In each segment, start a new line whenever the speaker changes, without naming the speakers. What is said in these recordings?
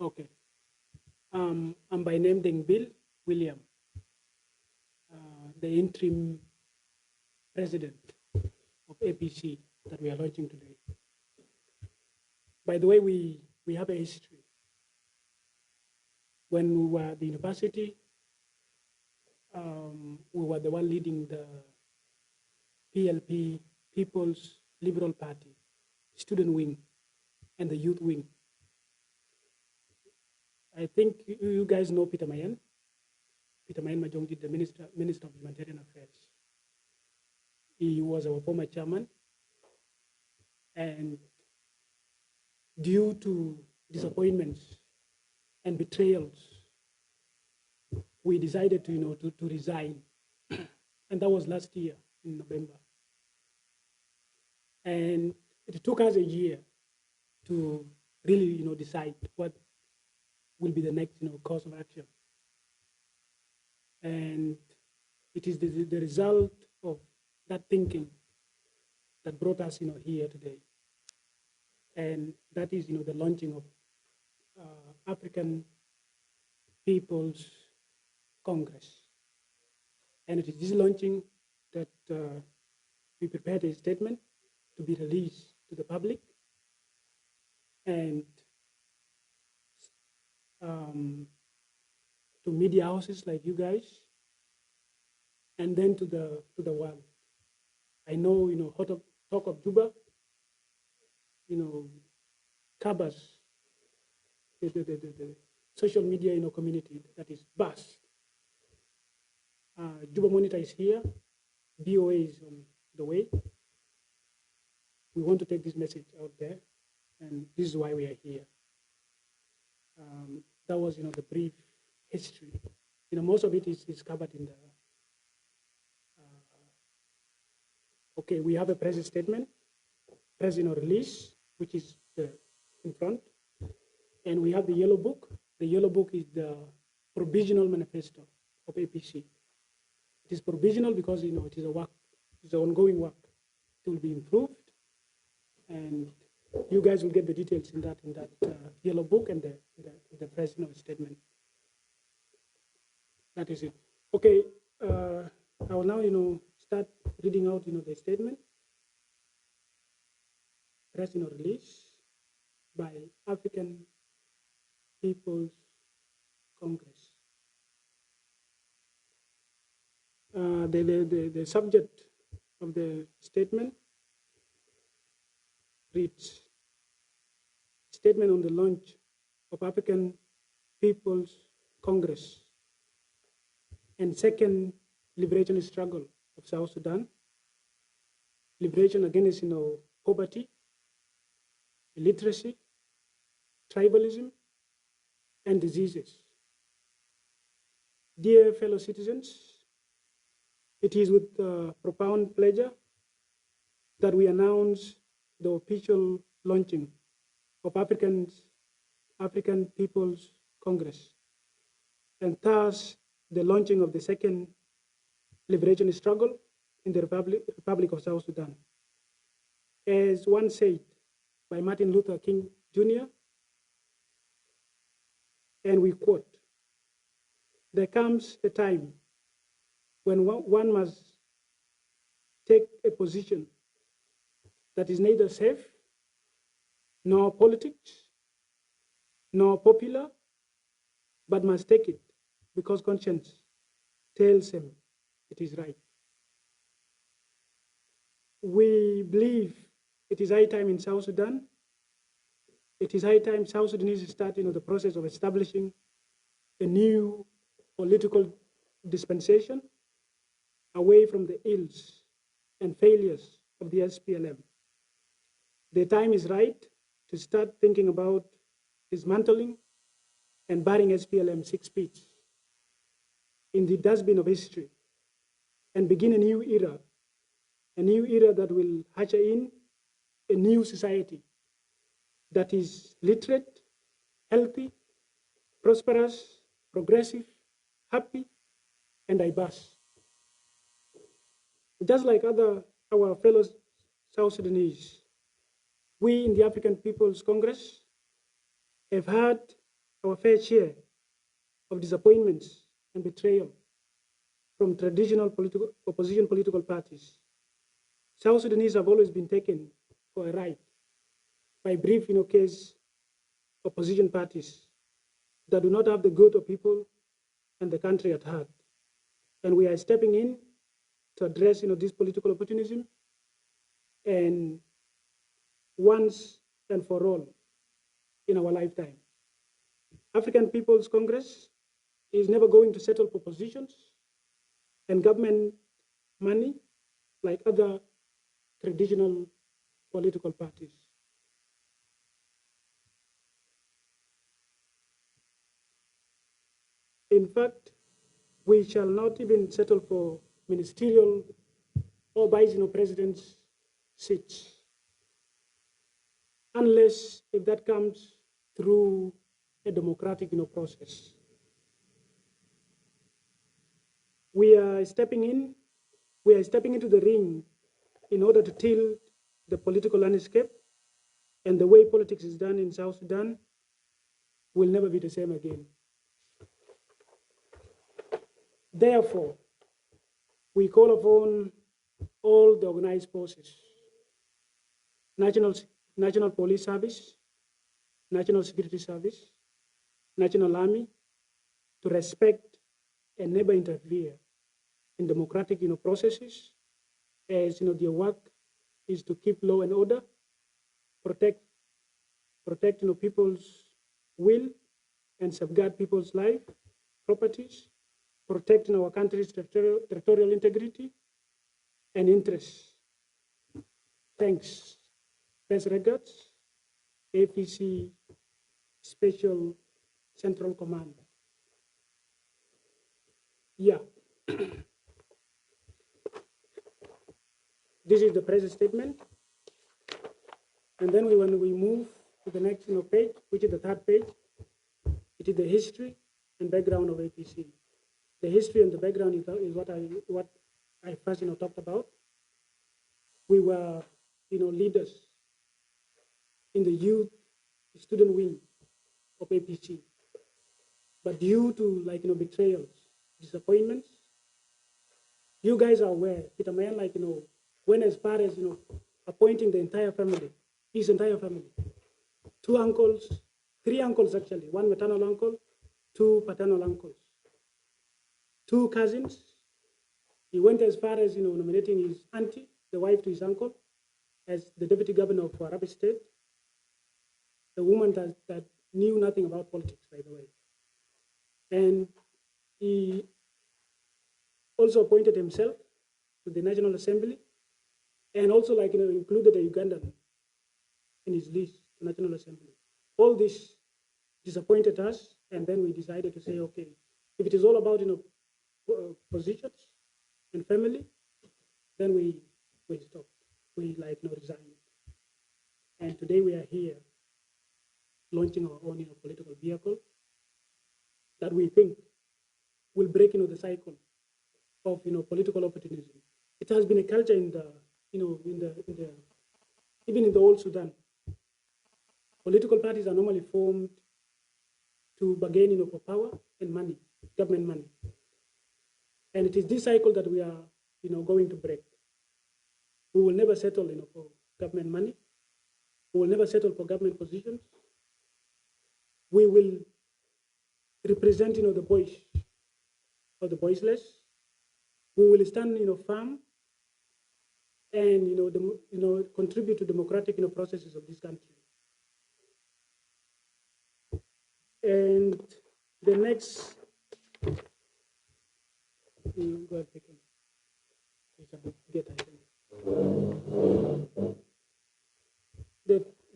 Okay. I'm by name Deng Bill William, the interim president of APC that we are launching today. By the way, we have a history. When we were at the university, we were the one leading the PLP, People's Liberal Party, student wing, and the youth wing. I think you guys know Peter Mayen. Peter Mayen Majong, the Minister of Humanitarian Affairs. He was our former chairman, and due to disappointments and betrayals, we decided to resign, and that was last year in November. And it took us a year to really decide what will be the next course of action. And it is the result of that thinking that brought us here today. And that is the launching of African People's Congress. And it is this launching that we prepared a statement to be released to the public, and to media houses like you guys, and then to the world. I know talk of Juba covers the social media community that is vast. Juba Monitor is here, BOA is on the way. We want to take this message out there, and this is why we are here. That was the brief history. Most of it is covered in the. Okay, we have a press statement, press release, which is in front, and we have the yellow book. The yellow book is the provisional manifesto of APC. It is provisional because it is a work, it's an ongoing work. It will be improved, and you guys will get the details in that yellow book and the presidential statement. That is it. Okay, I will now start reading out the statement. Press release by African People's Congress. The subject of the statement reads: Statement on the launch of African People's Congress and second liberation struggle of South Sudan, liberation against poverty, illiteracy, tribalism, and diseases. Dear fellow citizens, it is with profound pleasure that we announce the official launching of African People's Congress, and thus the launching of the second liberation struggle in the Republic of South Sudan. As once said by Martin Luther King Jr., and we quote, "There comes a time when one must take a position that is neither safe, nor politics, nor popular, but must take it because conscience tells him it is right." We believe it is high time in South Sudan. It is high time South Sudanese start the process of establishing a new political dispensation away from the ills and failures of the SPLM. The time is right to start thinking about dismantling and burying SPLM 6 feet in the dustbin of history and begin a new era that will usher in a new society that is literate, healthy, prosperous, progressive, happy, and diverse. Just like our fellow South Sudanese, we in the African People's Congress have had our fair share of disappointments and betrayal from traditional opposition political parties. South Sudanese have always been taken for a ride by brief, case opposition parties that do not have the good of people and the country at heart. And we are stepping in to address, this political opportunism, and once and for all in our lifetime. African People's Congress is never going to settle for positions and government money like other traditional political parties. In fact, we shall not even settle for ministerial or vice president's seats, unless if that comes through a democratic process. We are stepping into the ring in order to tilt the political landscape, and the way politics is done in South Sudan will never be the same again. Therefore, we call upon all the organized forces, National Police Service, National Security Service, National Army, to respect and never interfere in democratic processes, as their work is to keep law and order, protect people's will, and safeguard people's life, properties, protecting our country's territorial integrity and interests. Thanks. Best regards, APC Special Central Command. Yeah. This is the press statement. And then when we move to the next page, which is the third page, it is the history and background of APC. The history and the background is what I first talked about. We were leaders in the youth student wing of APC, but due to betrayals, disappointments, you guys are aware. Peter Mayan went as far as appointing the entire family, his entire family, 2 uncles, 3 uncles actually, 1 maternal uncle, 2 paternal uncles, 2 cousins. He went as far as nominating his auntie, the wife to his uncle, as the deputy governor of Arabi State, a woman that knew nothing about politics, by the way. And he also appointed himself to the National Assembly, and also included a Ugandan in his list to National Assembly. All this disappointed us, and then we decided to say, okay, if it is all about positions and family, then we stopped. We resigned. And today we are here launching our own political vehicle that we think will break the cycle of political opportunism. It has been a culture in the even in the old Sudan. Political parties are normally formed to bargain for power and money, government money. And it is this cycle that we are going to break. We will never settle for government money. We will never settle for government positions. We will represent the voice of the voiceless. We will stand firm and contribute to democratic processes of this country. And the next go ahead,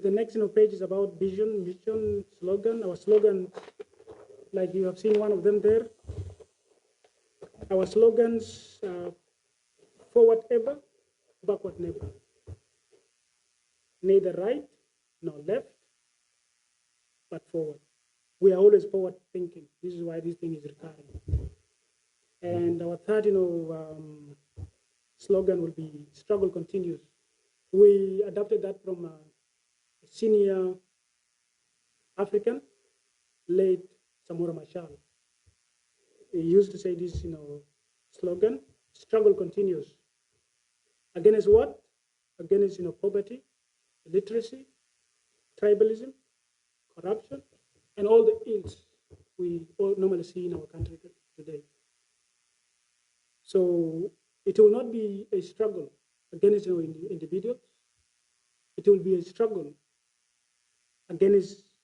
the next page is about vision, mission, slogan. Our slogan, like you have seen one of them there. Our slogans are forward ever, backward never. Neither right nor left, but forward. We are always forward thinking. This is why this thing is recurring. And our third, slogan will be struggle continues. We adopted that from a senior African late Samora Machel. He used to say this, slogan: "Struggle continues." Against what? Against poverty, illiteracy, tribalism, corruption, and all the ills we all normally see in our country today. So it will not be a struggle against individuals. It will be a struggle against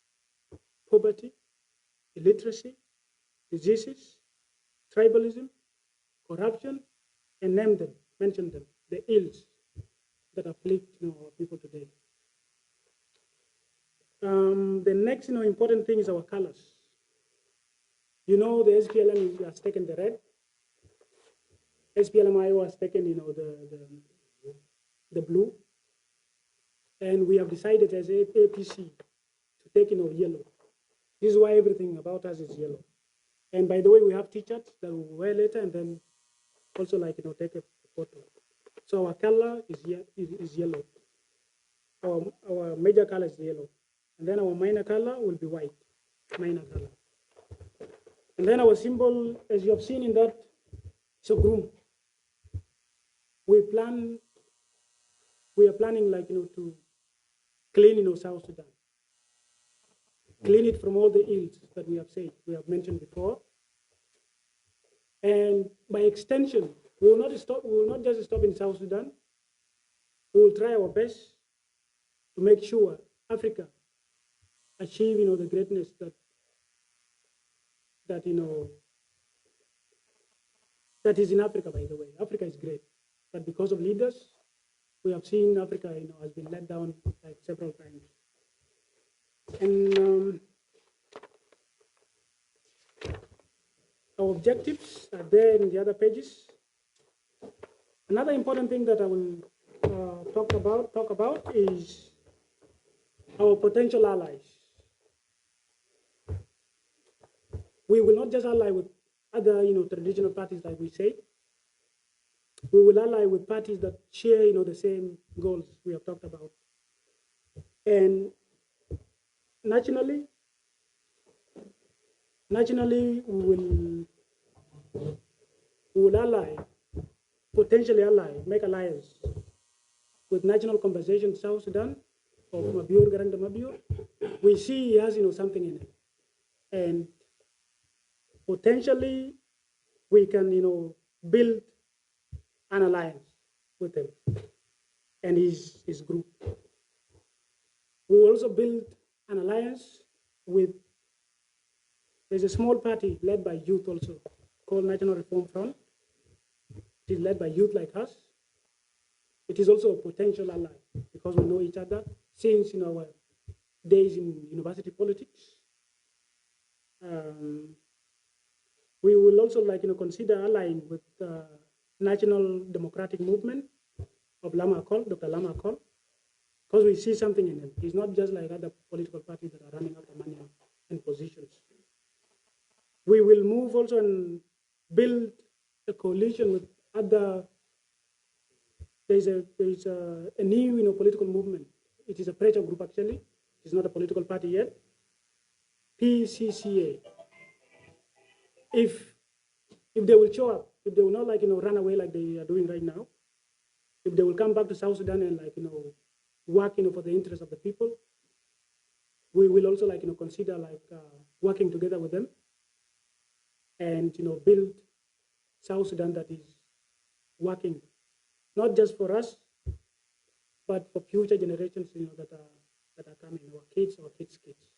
poverty, illiteracy, diseases, tribalism, corruption, and mention them, the ills that afflict our people today. The next important thing is our colors. The SPLM has taken the red. SPLM has taken the blue, and we have decided as APC to take yellow. This is why everything about us is yellow. And by the way, we have t-shirts that we'll wear later, and then also take a photo. So our color is yellow. Our major color is yellow, and then our minor color will be white. Minor color. And then our symbol, as you have seen in that, is a groom. We are planning to clean South Sudan. Clean it from all the ills that we have mentioned before. And by extension, we will not just stop in South Sudan. We will try our best to make sure Africa achieve the greatness that is in Africa, by the way. Africa is great. But because of leaders, we have seen Africa has been let down several times. And our objectives are there in the other pages. Another important thing that I will talk about is our potential allies. We will not just ally with other traditional parties like we say. We will ally with parties that share the same goals we have talked about. And nationally we will ally, potentially ally, make alliance with National Conversation South Sudan of Mabior Garang Mabior. We see he has something in it, and potentially we can build an alliance with him and his group. We will also build an alliance with, there's a small party led by youth also called National Reform Front. It is led by youth like us. It is also a potential ally because we know each other since our days in university politics. We will also consider allying with National Democratic Movement of Lama Akol, Dr. Lama Akol, because we see something in him. He's not just like other political parties that are running after money and positions. We will move also and build a coalition with other. There's a new political movement. It is a pressure group actually. It's not a political party yet. PCCA. If they will show up, if they will not run away like they are doing right now, if they will come back to South Sudan and work for the interest of the people, we will also consider working together with them and build South Sudan that is working not just for us but for future generations that are coming, our kids' kids.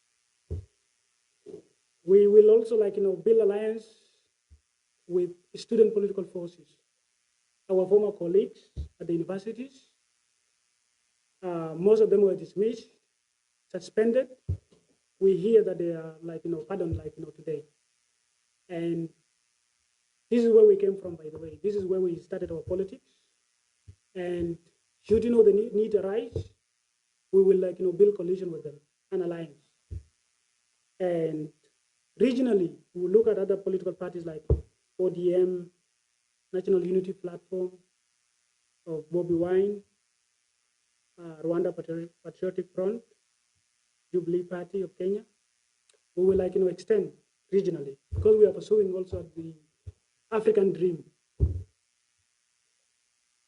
We will also build alliance with student political forces, our former colleagues at the universities. Most of them were dismissed, suspended. We hear that they are pardoned today. And this is where we came from, by the way. This is where we started our politics. And should the need arise, we will build coalition with them, an alliance. And regionally, we will look at other political parties like ODM, National Unity Platform of Bobby Wine, Rwanda Patriotic Front, Jubilee Party of Kenya, we will like, extend regionally, because we are pursuing also the African dream.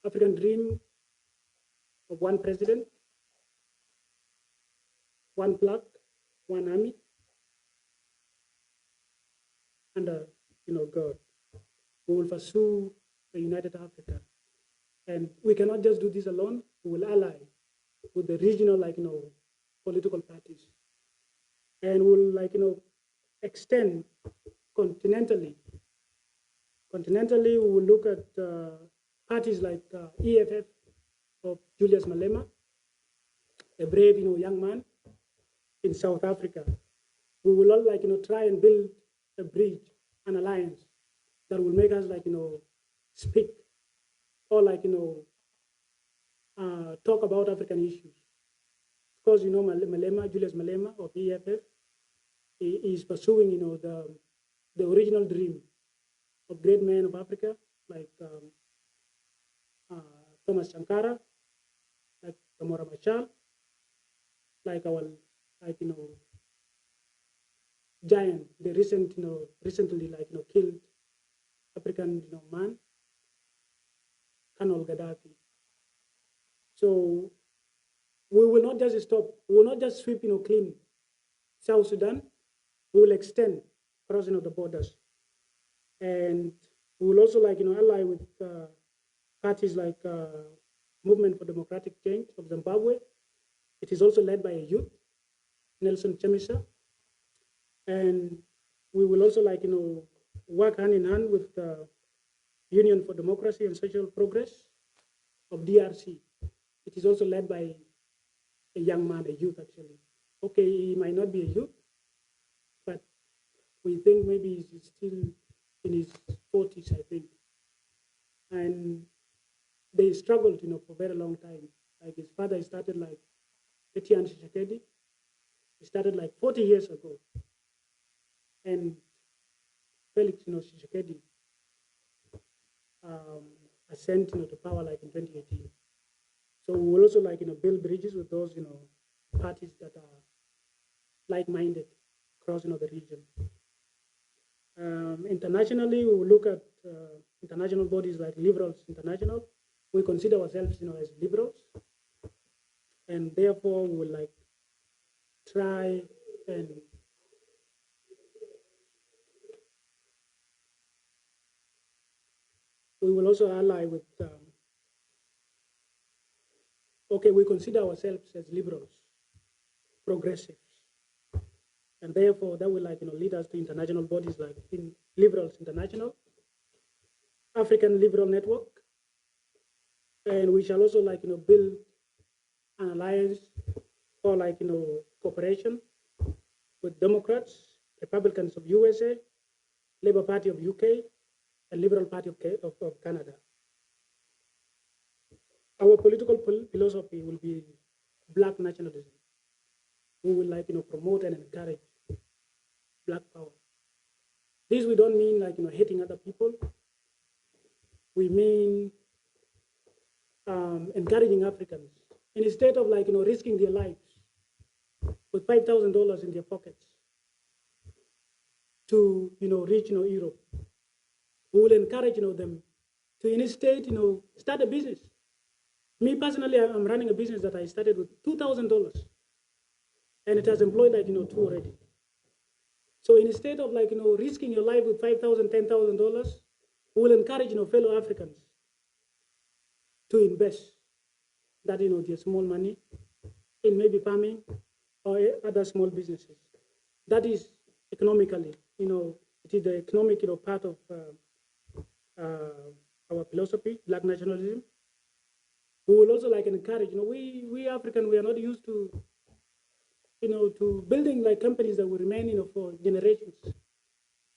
African dream of one president, one flag, one army, under, God. We will pursue a united Africa. And we cannot just do this alone. We will ally with the regional, political parties. And we'll, extend continentally. Continentally, we will look at parties like EFF of Julius Malema, a brave, young man in South Africa. We will all, try and build a bridge, an alliance that will make us, speak or, talk about African issues. Of course, Malema, Julius Malema of EFF, he is pursuing, the original dream of great men of Africa, like Thomas Sankara, like Samora Machel, like our, giant, the recently, killed African, man, Colonel Gaddafi. So we will not just stop. We will not just sweep, clean South Sudan. We will extend crossing of the borders, and we will also, ally with parties like Movement for Democratic Change of Zimbabwe. It is also led by a youth, Nelson Chamisa, and we will also, work hand in hand with the Union for Democracy and Social Progress of DRC. It is also led by a young man, a youth actually. Okay, he might not be a youth, but we think maybe he's still in his 40s, I think. And they struggled, for a very long time. Like his father started like Etienne Tshisekedi. He started like 40 years ago. And Felix, Tshisekedi ascended, to power like in 2018. So we will also build bridges with those, parties that are like-minded across, the region. Internationally, we will look at international bodies like Liberals International. We consider ourselves, as liberals, and therefore we will try and we will also ally with. Okay, we consider ourselves as liberals, progressives, and therefore that will lead us to international bodies like Liberals International, African Liberal Network, and we shall also build an alliance or cooperation with Democrats, Republicans of USA, Labour Party of UK, and Liberal Party of Canada. Our political philosophy will be Black nationalism. We will promote and encourage Black power. This we don't mean hating other people. We mean encouraging Africans instead of risking their lives with $5,000 in their pockets to reach Europe. We will encourage them to instead start a business. Me personally, I'm running a business that I started with $2,000, and it has employed two already. So instead of risking your life with $5,000, $10,000, we will encourage fellow Africans to invest that their small money in maybe farming or other small businesses. That is economically, it is the economic part of our philosophy, Black nationalism. We will also encourage, we African, we are not used to, to building companies that will remain, for generations.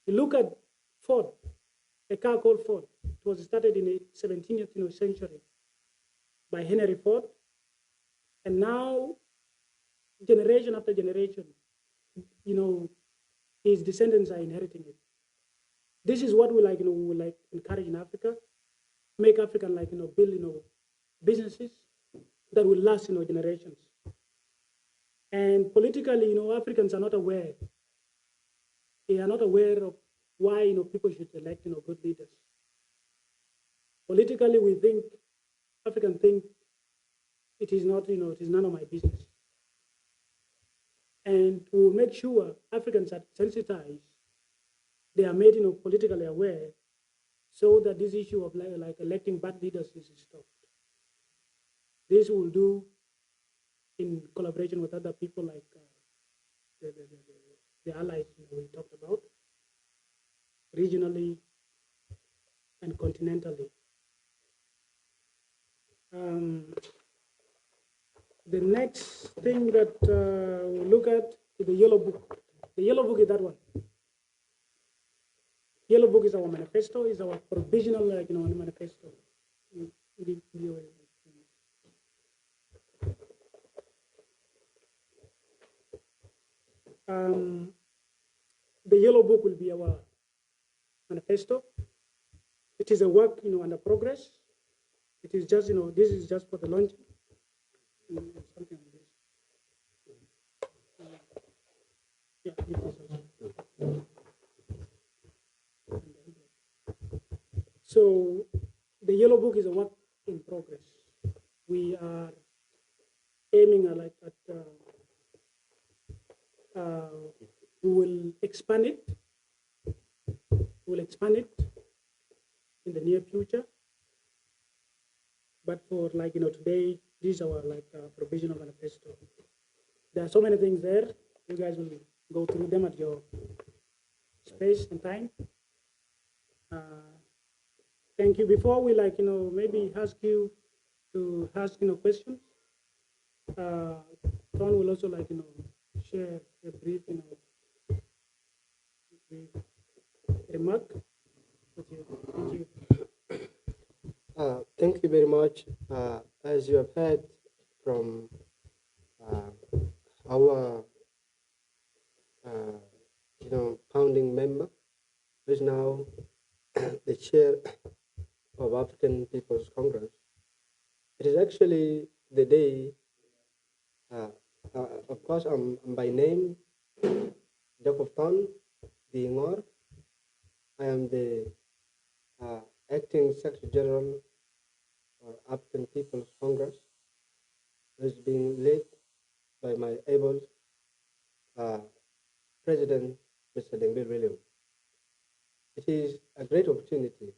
You look at Ford, a car called Ford. It was started in the 17th century by Henry Ford, and now generation after generation, his descendants are inheriting it. This is what we we will encourage in Africa, make African build businesses that will last generations. And politically, Africans are not aware They are not aware of why people should elect good leaders. Politically, we think, African think, it is not, it is none of my business. And to make sure Africans are sensitized, they are made politically aware, so that this issue of like electing bad leaders is stopped. This will do in collaboration with other people like the allies we talked about, regionally and continentally. The next thing that we'll look at is the yellow book. The yellow book is that one. Yellow book is our manifesto, is our provisional manifesto. The yellow book will be our manifesto. It is a work under progress. It is just this is just for the launch. Something like this. Yeah, it is also. So the yellow book is a work in progress. We are aiming at we will expand it. We'll expand it in the near future. But for today, these are our provisional manifesto. There are so many things there. You guys will go through them at your space and time. Thank you. Before we maybe ask you to ask questions, Tom will also share a brief brief remark with you. Thank you.
Thank you very much. As you have heard from our founding member, who is now the chair of African People's Congress, it is actually the day. Of course, I'm by name Jacob Thon Diingor. I am the acting Secretary General of African People's Congress, which is being led by my able President, Mr. Dengbel William. It is a great opportunity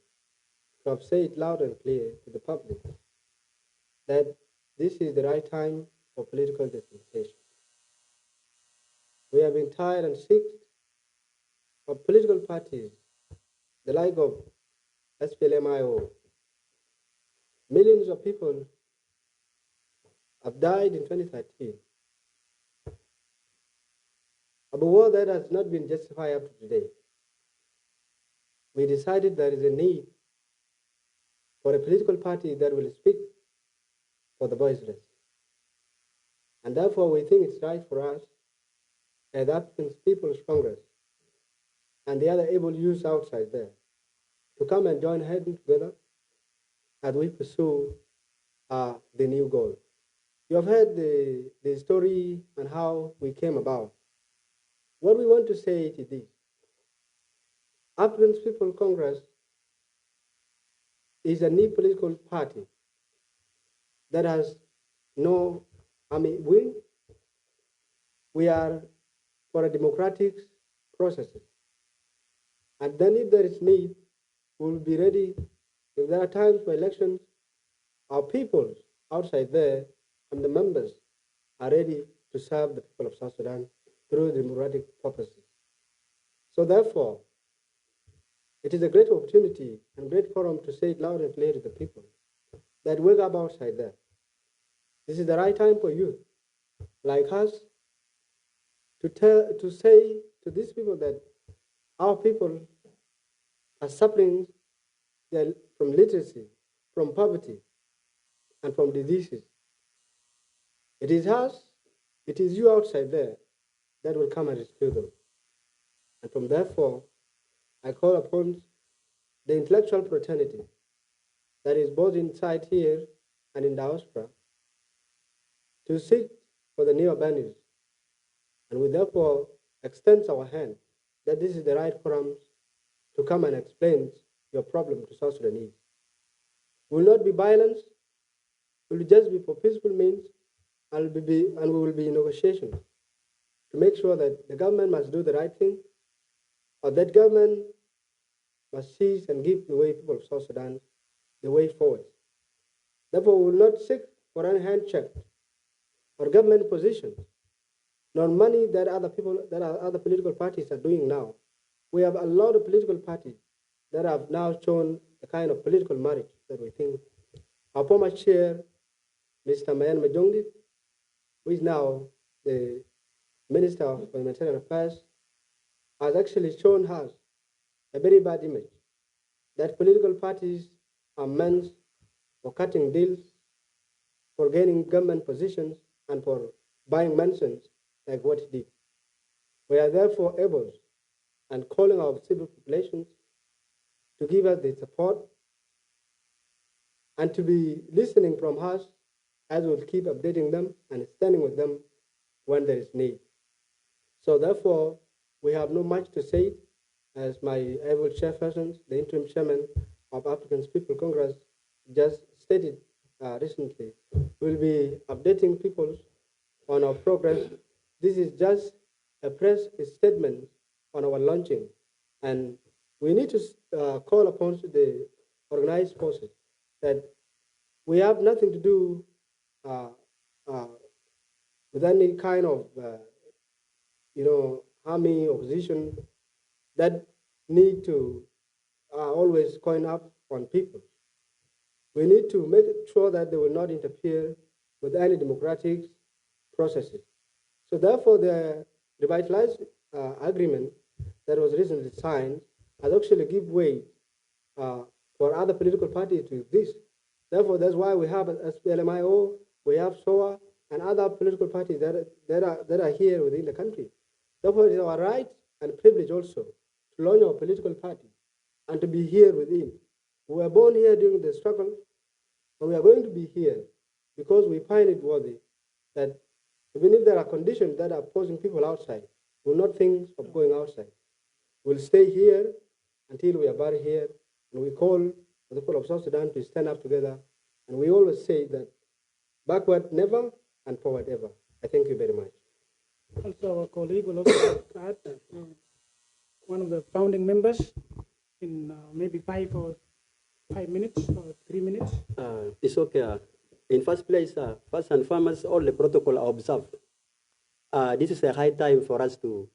to have said loud and clear to the public that this is the right time for political dispensation. We have been tired and sick of political parties, the like of SPLM. Millions of people have died in 2013. Of a war that has not been justified up to today. We decided there is a need for a political party that will speak for the voiceless. And therefore, we think it's right for us, as African People's Congress and the other able youths outside there, to come and join hands together as we pursue the new goal. You have heard the story and how we came about. What we want to say is this. African People's Congress is a new political party that has no army wing. We are for a democratic process. And then if there is need, we will be ready. If there are times for elections, our people outside there and the members are ready to serve the people of South Sudan through democratic purposes. So therefore, it is a great opportunity and great forum to say it loud and clear to the people that wake up outside there. This is the right time for you, like us, to say to these people that our people are suffering from literacy, from poverty, and from diseases. It is us, it is you outside there that will come and rescue them. And from therefore, I call upon the intellectual fraternity that is both inside here and in diaspora to seek for the new avenues. And we therefore extend our hand that this is the right forum to come and explain your problem to South Sudanese. It will not be violence, it will just be for peaceful means, and we will be in negotiation to make sure that the government must do the right thing, or that government must seize and give the way people of South Sudan the way forward. Therefore, we will not seek for any handshake or government positions, nor money that other political parties are doing now. We have a lot of political parties that have now shown the kind of political merit that we think. Our former chair, Mr. Mayan Majongi, who is now the Minister of Humanitarian Affairs, has actually shown us a very bad image that political parties are meant for cutting deals, for gaining government positions, and for buying mansions like what he did. We are therefore able and calling our civil populations to give us the support and to be listening from us as we'll keep updating them and standing with them when there is need. So therefore, we have not much to say. As my able chairperson, the interim chairman of African People Congress, just stated recently, we'll be updating people on our progress. This is just a press statement on our launching, and we need to call upon the organized forces that we have nothing to do with any kind of army opposition that need to always coin up on people. We need to make sure that they will not interfere with any democratic processes. So therefore, the revitalized agreement that was recently signed has actually given way for other political parties to this. Therefore, that's why we have SPLMIO, we have SOA, and other political parties that are here within the country. Therefore, it is our right and privilege also to launch our political party and to be here within. We were born here during the struggle, and we are going to be here because we find it worthy that even if there are conditions that are posing people outside, we will not think of going outside. We'll stay here until we are buried here, and we call the people of South Sudan to stand up together. And we always say that backward never and forward ever. I thank you very much.
Also, our colleague will also add one of the founding members in maybe 5 minutes or 3 minutes.
It's okay. In first place, first and foremost, all the protocol are observed. This is a high time for us to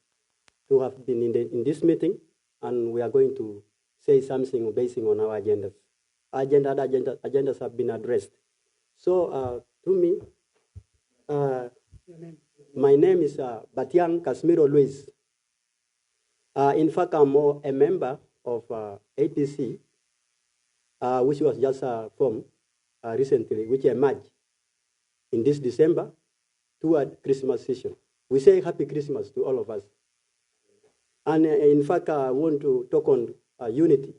have been in this meeting, and we are going to say something based on our agendas. Agendas have been addressed. So, to me, my name is Batiang Casimiro Luis. In fact, I'm a member of APC, which was just formed recently, which emerged in this December toward Christmas season. We say Happy Christmas to all of us. And in fact, I want to talk on unity.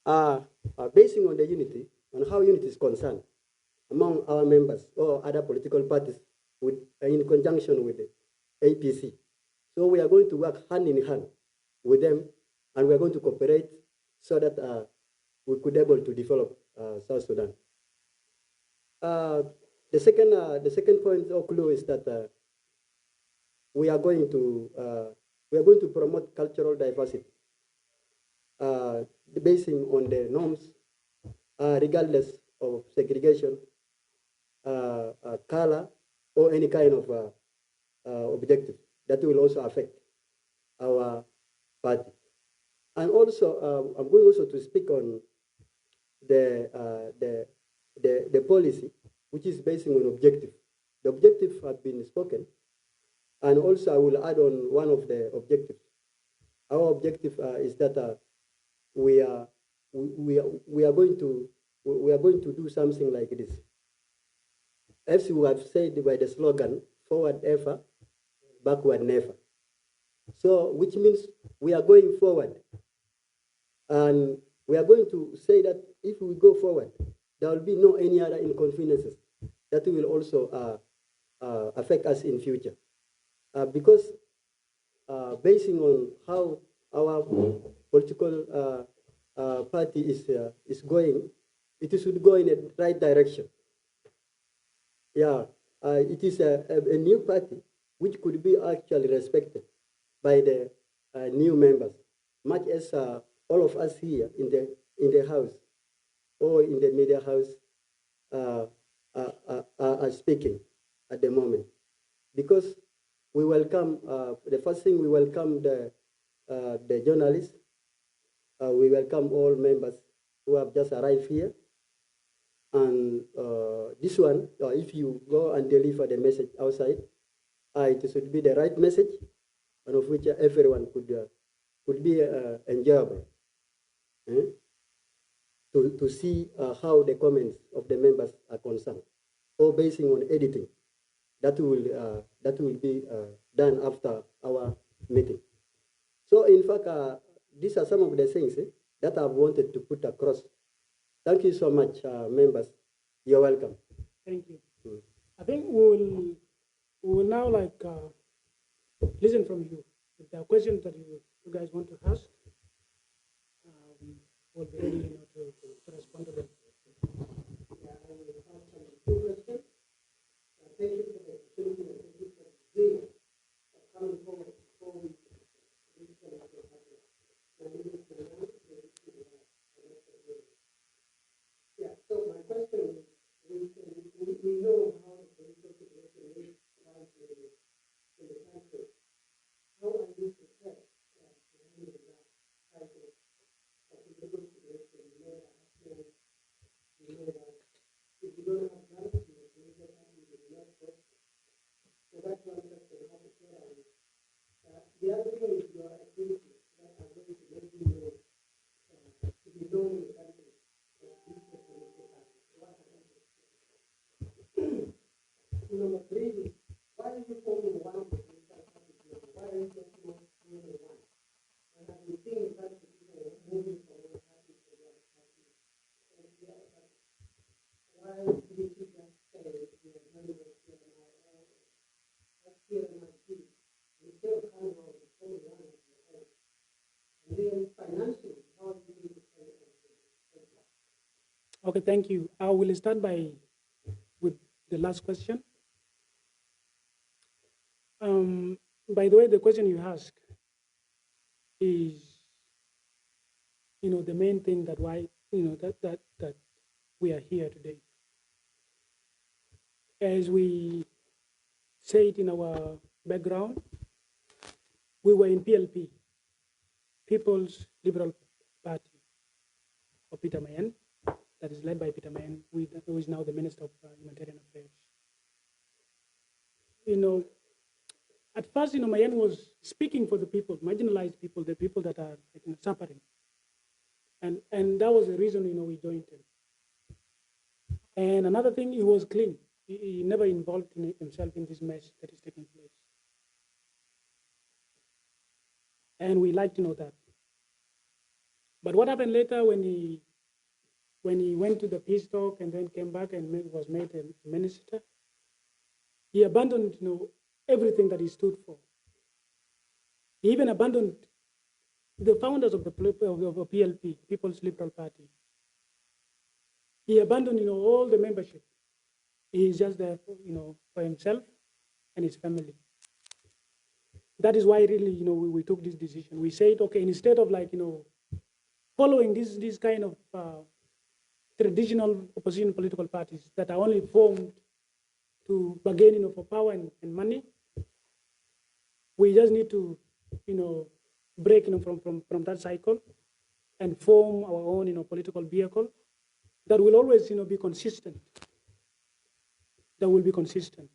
Basing on the unity, on how unity is concerned among our members or other political parties in conjunction with the APC. So we are going to work hand in hand with them, and we are going to cooperate so that we could be able to develop South Sudan. The second point or clue is that we are going to promote cultural diversity, basing on the norms, regardless of segregation, color, or any kind of objective that will also affect our party. And also, I'm going also to speak on the policy, which is based on objective. The objective have been spoken, and also I will add on one of the objectives. Our objective is that we are going to do something like this. As we have said by the slogan, forward ever, backward never. So, which means we are going forward. And we are going to say that if we go forward, there will be no any other inconveniences that will also affect us in future. Because basing on how our political party is going, it should go in the right direction. Yeah, it is a new party which could be actually respected by the new members, much as all of us here in the house or in the media house are speaking at the moment. Because we welcome, the first thing, we welcome the journalists, we welcome all members who have just arrived here. And this one, if you go and deliver the message outside, it should be the right message, and of which everyone could be enjoyable. To see how the comments of the members are concerned, or basing on editing that will be done after our meeting. So in fact, these are some of the things that I've wanted to put across. Thank you so much, members. You're welcome.
Thank you. I think we will now listen from you. If there are questions that you guys want to ask, we'll be ready to respond to them.
Yeah, I will have some two questions. Thank you for the opportunity and thank you for the zeal of coming forward before we reach the next topic. My name is Manan. Yeah, so my question is, we know how the political situation is right in the country. How are you prepared to handle that type of political situation? You know that actions, you know that if you don't have guns, you will not work. So that's one question, how prepared are you? The other thing is your activities that are going to let you know, to be known in the country. Number three is, why are you forming one of the political parties now? Why are you just not forming one? And have you seen that people are moving from one party to the other party? And the other party, why didn't you just say you are going to SPLM or SPLM instead of coming out and forming one of your own? And then financially, how do you pay for?
Okay, thank you. I will start with the last question. By the way, the question you ask is, the main thing that why, that we are here today. As we say it in our background, we were in PLP, People's Liberal Party, of Peter Mayen, that is led by Peter Mayen, who is now the Minister of Humanitarian Affairs. At first, Mayen was speaking for the people, marginalized people, the people that are suffering. And that was the reason, we joined him. And another thing, he was clean. He never involved himself in this mess that is taking place. And we like to know that. But what happened later when he went to the peace talk and then came back and was made a minister, he abandoned, everything that he stood for. He even abandoned the founders of the PLP, People's Liberal Party. He abandoned, all the membership. He is just there, for himself and his family. That is why really, we took this decision. We said, okay, instead of following this kind of traditional opposition political parties that are only formed to bargain, for power and money, we just need to, break, from that cycle and form our own, political vehicle that will always, be consistent. That will be consistent.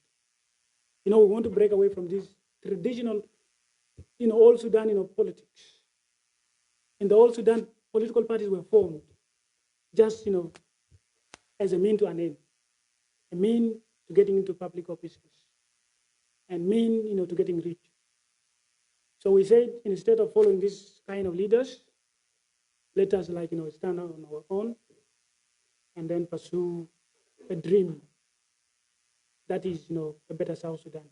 We want to break away from this traditional, all Sudan, politics. In the all Sudan, political parties were formed just, as a mean to an end, a mean to getting into public offices, and mean, to getting rich. So we said, instead of following this kind of leaders, let us stand out on our own and then pursue a dream that is, a better South Sudan.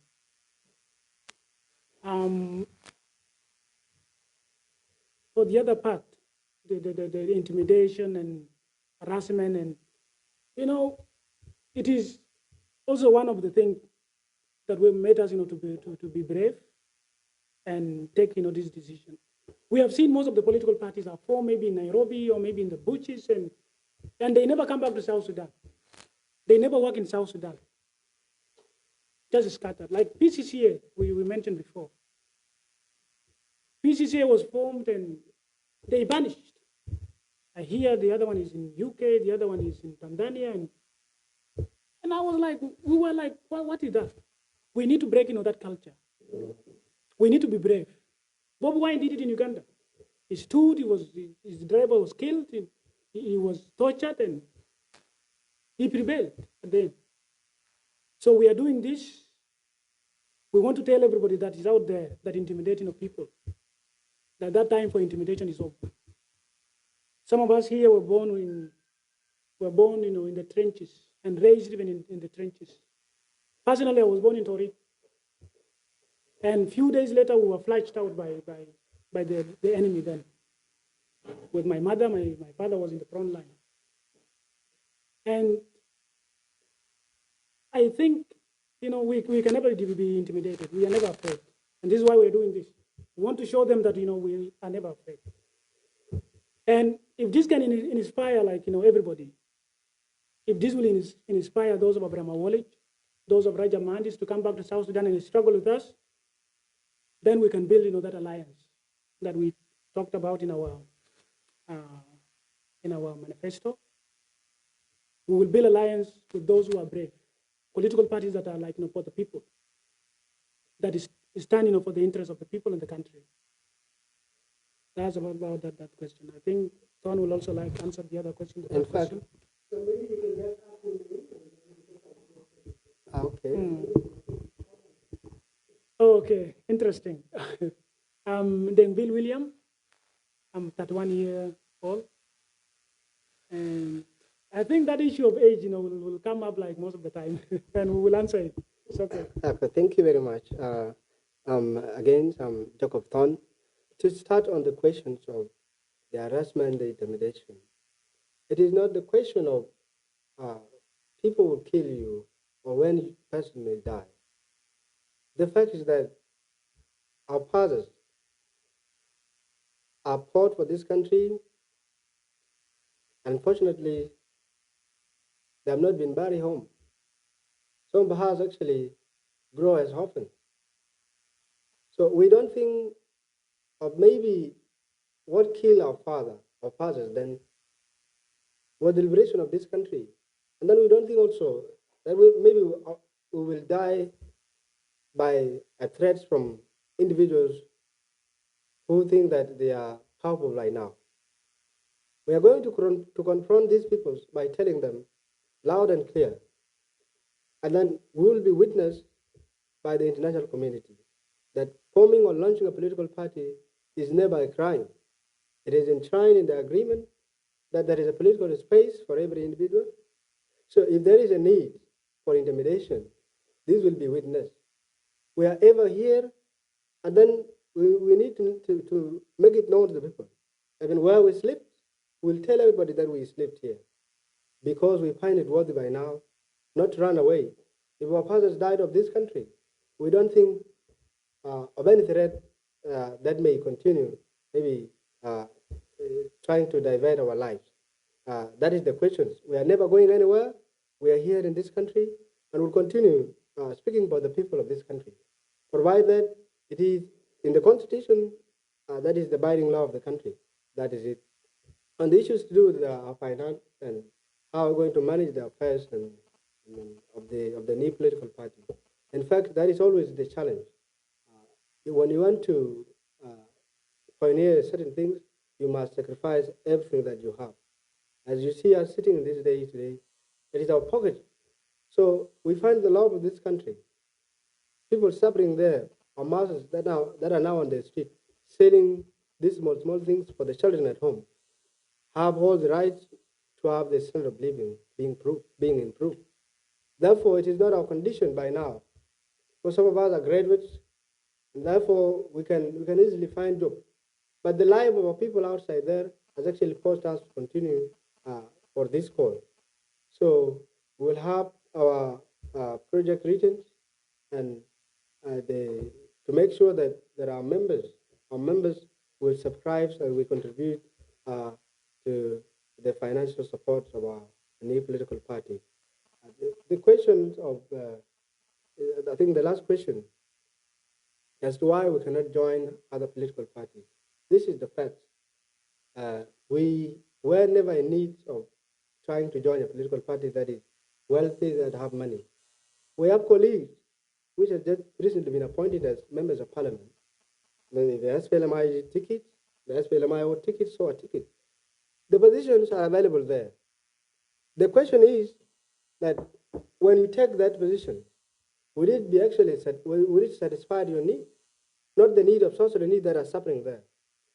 for the other part, the intimidation and harassment, and it is also one of the things that will made us to be brave and take this decision. We have seen most of the political parties are formed maybe in Nairobi or maybe in the bushes, and they never come back to South Sudan. They never work in South Sudan. Just scattered. Like PCCA, we mentioned before. PCCA was formed and they vanished. I hear the other one is in UK, the other one is in Tanzania, and I was like, we were like, what is that? We need to break that culture. We need to be brave. Bob Wine did it in Uganda. He stood, his driver was killed, he was tortured, and he prevailed at the end. So we are doing this. We want to tell everybody that is out there that intimidating of people, that time for intimidation is over. Some of us here were born in the trenches and raised even in the trenches. Personally, I was born in Tori. And a few days later, we were flushed out by the enemy then. With my mother, my father was in the front line. And I think, we can never be intimidated. We are never afraid. And this is why we're doing this. We want to show them that, we are never afraid. And if this can inspire, everybody, if this will inspire those of Abraham Awolij, those of Raja Mandis to come back to South Sudan and struggle with us, then we can build, that alliance that we talked about in our manifesto. We will build alliance with those who are brave, political parties that are for the people, that is standing for the interests of the people in the country. That's about that question. I think Ton will also like answer the other question.
In fact, so maybe you can just ask him. Okay.
Okay, interesting. Then Bill William, I'm 31 years old, and I think that issue of age, will come up like most of the time, and we will answer it. It's okay.
Okay, thank you very much. Again, I'm Jacob Thorn. To start on the questions of the harassment, the intimidation, it is not the question of people will kill you or when a person may die. The fact is that our fathers are fought for this country. Unfortunately, they have not been buried home. Some perhaps actually grow as orphans. So we don't think of maybe what killed our fathers then was the liberation of this country. And then we don't think also that maybe we will die by threats from individuals who think that they are powerful right now. We are going to confront these people by telling them loud and clear. And then we will be witnessed by the international community that forming or launching a political party is never a crime. It is enshrined in the agreement that there is a political space for every individual. So if there is a need for intimidation, this will be witnessed. We are ever here, and then we need to make it known to the people. Even where we sleep, we'll tell everybody that we slept here, because we find it worthy by now not to run away. If our fathers died of this country, we don't think of any threat that may continue, maybe trying to divert our lives. That is the question. We are never going anywhere. We are here in this country, and we'll continue speaking about the people of this country, provided it is in the Constitution, that is the binding law of the country. That is it. On the issues to do with our finance and how we're going to manage the affairs of the new political party. In fact, that is always the challenge. When you want to pioneer certain things, you must sacrifice everything that you have. As you see us sitting in this day today, it is our pocket. So we find the love of this country. People suffering there, our masses that are now on the street, selling these small things for the children at home, have all the rights to have the standard of living being improved. Therefore, it is not our condition by now. For some of us are graduates, and therefore we can easily find jobs.
But the life of our people outside there has actually forced us to continue for this call. So we'll have our project regions and to make sure that there are our members will subscribe and will contribute to the financial support of our new political party. The questions of, I think the last question as to why we cannot join other political parties. This is the fact. We were never in need of trying to join a political party that is wealthy, that have money. We have colleagues which have just recently been appointed as members of parliament. The SPLMI ticket, the SPLMIO ticket, so a ticket. The positions are available there. The question is that when you take that position, will it be actually, will it satisfy your need? Not the need of South Sudanese that are suffering there.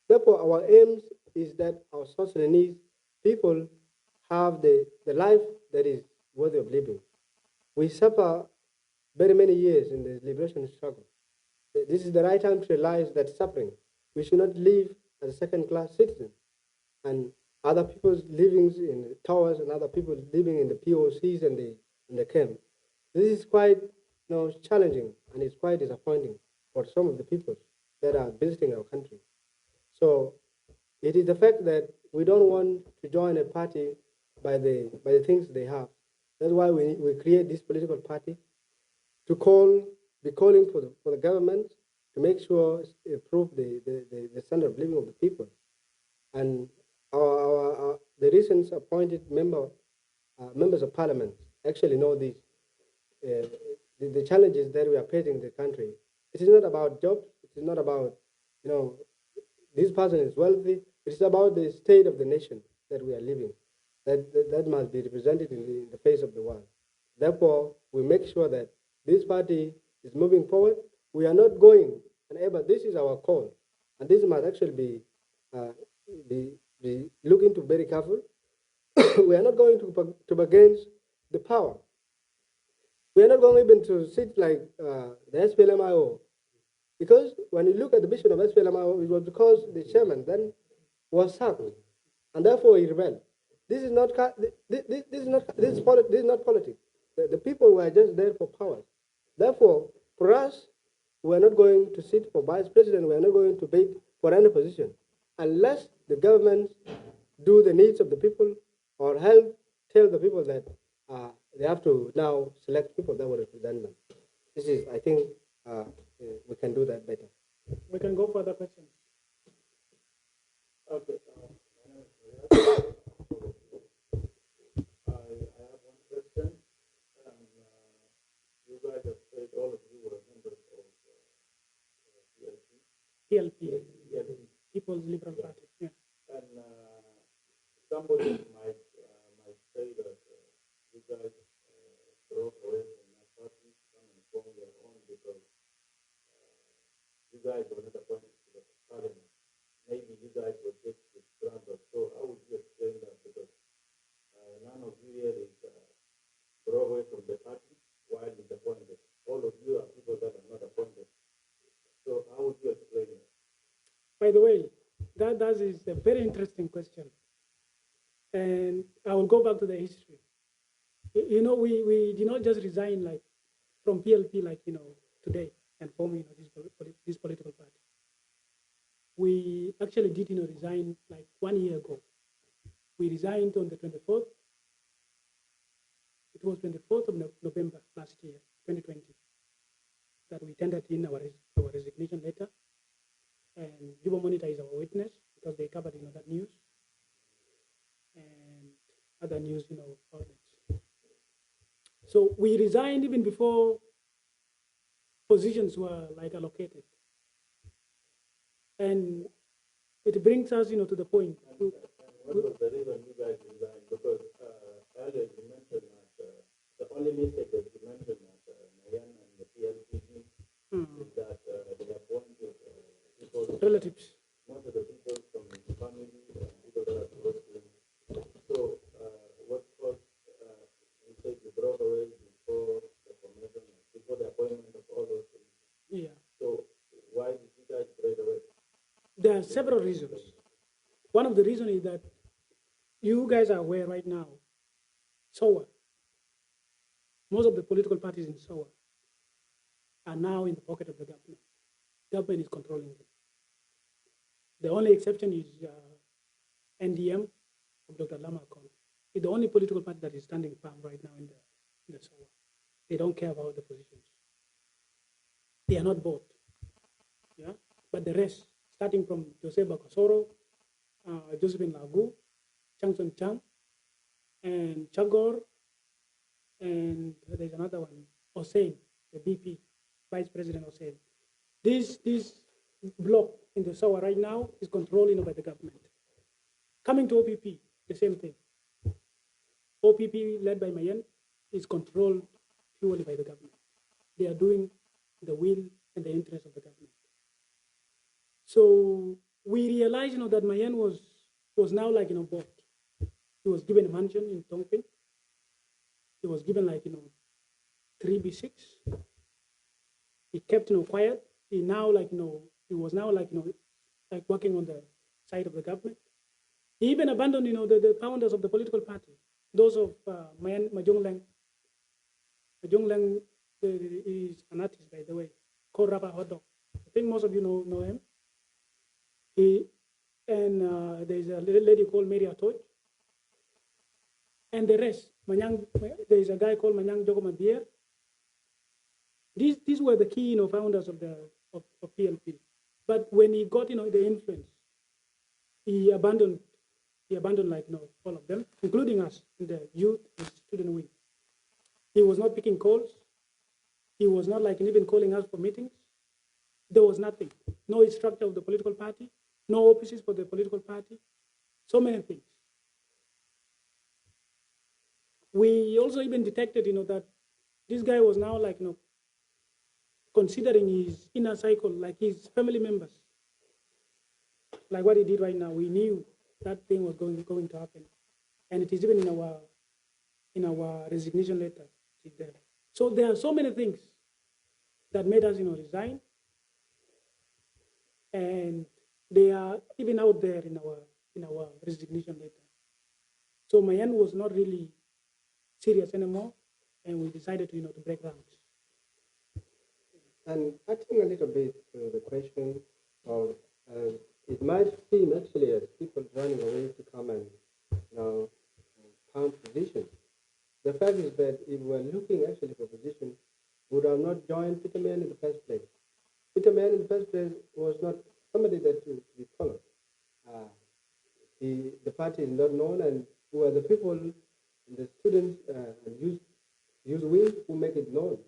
Therefore, our aims is that our South Sudanese people have the life that is worthy of living. We suffer very many years in the liberation struggle. This is the right time to realize that suffering. We should not live as a second-class citizen. And other people living in the towers and other people living in the POCs and the camp. This is quite challenging and it's quite disappointing for some of the people that are visiting our country. So it is the fact that we don't want to join a party by the things they have. That's why we create this political party to be calling for the government to make sure improve the standard of living of the people. And the recent appointed members of parliament actually know this. The challenges that we are facing in the country. It is not about jobs. It is not about, this person is wealthy. It is about the state of the nation that we are living. That must be represented in the face of the world. Therefore, we make sure that this party is moving forward. We are not going, and ever, this is our call. And this must actually be looked into very careful. We are not going to against the power. We are not going even to sit like the SPLMIO. Because when you look at the vision of SPLMIO, it was because the chairman then was sacked, and therefore he rebelled. This is not politics. The people were just there for power. Therefore, for us, we are not going to sit for vice president. We are not going to bid for any position unless the government do the needs of the people or help tell the people that they have to now select people that will represent them. This is, I think, we can do that better.
We can go for the questions.
Okay. I have one question. You guys have said all of you were members of
PLP, People's Liberal Party. Yeah.
And somebody might say that you guys broke away from that party, come and form your own because you guys were not appointed to the parliament. Maybe you guys were just disgruntled. So how would you explain that? Because none of you here is broke away from the party while it's appointed. All of you are people that are not appointed. So how would you explain it?
By the way, that is a very interesting question. And I will go back to the history. We did not just resign like from PLP today and form this political party. We actually did resign like 1 year ago. We resigned on the 24th. It was 24th of November last year, 2020, that we tendered in our resignation letter. And Juba Monitor is our witness because they covered that news and other news outlets. So we resigned even before positions were allocated. And it brings us to the point.
What was the reason you guys resigned? Because earlier you mentioned that the only mistake that you mentioned that Nayan and the PLPG is that they appointed people,
relatives.
most of the people from the family and people that are close to them. So what caused you said you broke away before the formation, before the appointment of all those things?
Yeah.
So why did you guys break away?
There are several reasons. One of the reasons is that you guys are aware right now, SOA, most of the political parties in SOA are now in the pocket of the government. Government is controlling them. The only exception is NDM of Dr. Lamarcon. It's the only political party that is standing firm right now in the SOA. They don't care about the positions. They are not bought. Yeah? But the rest, starting from Jose Bakosoro, Josephine Lagu, Chang Sun Chang, and Chagor, and there's another one, Hossein, the BP, Vice President Hossein. This bloc in the SOA right now is controlled by the government. Coming to OPP, the same thing. OPP, led by Mayen, is controlled purely by the government. They are doing the will and the interest of the government. So we realized, that Mayen was now like, bought. He was given a mansion in Tongping. He was given 3B6. He kept, quiet. He now he was now like working on the side of the government. He even abandoned, the founders of the political party, those of Majong Leng. Majong Leng is an artist, by the way, called Rapper Hot Dog. I think most of you know him. There's a little lady called Mary Atoy. And the rest, there's a guy called Manyang Jogomabier. These were the key, founders of PLP. But when he got, the influence, he abandoned all of them, including us in the youth and student wing. He was not picking calls. He was not even calling us for meetings. There was nothing. No structure of the political party, no offices for the political party, so many things. We also even detected, that this guy was now considering his inner cycle, like his family members, like what he did right now. We knew that thing was going to happen, and it is even in our resignation letter. So there are so many things that made us, resign, and they are even out there in our resignation letter. So Mayan was not really serious anymore, and we decided to break ranks.
And adding a little bit to the question of, it might seem actually as people running away to come and pound positions. The fact is that if we were looking actually for positions, we would have not joined Peter Mayen in the first place. Peter Mayen in the first place was not somebody that to be followed. The party is not known, and who are the people, the students and youth wing who make it known.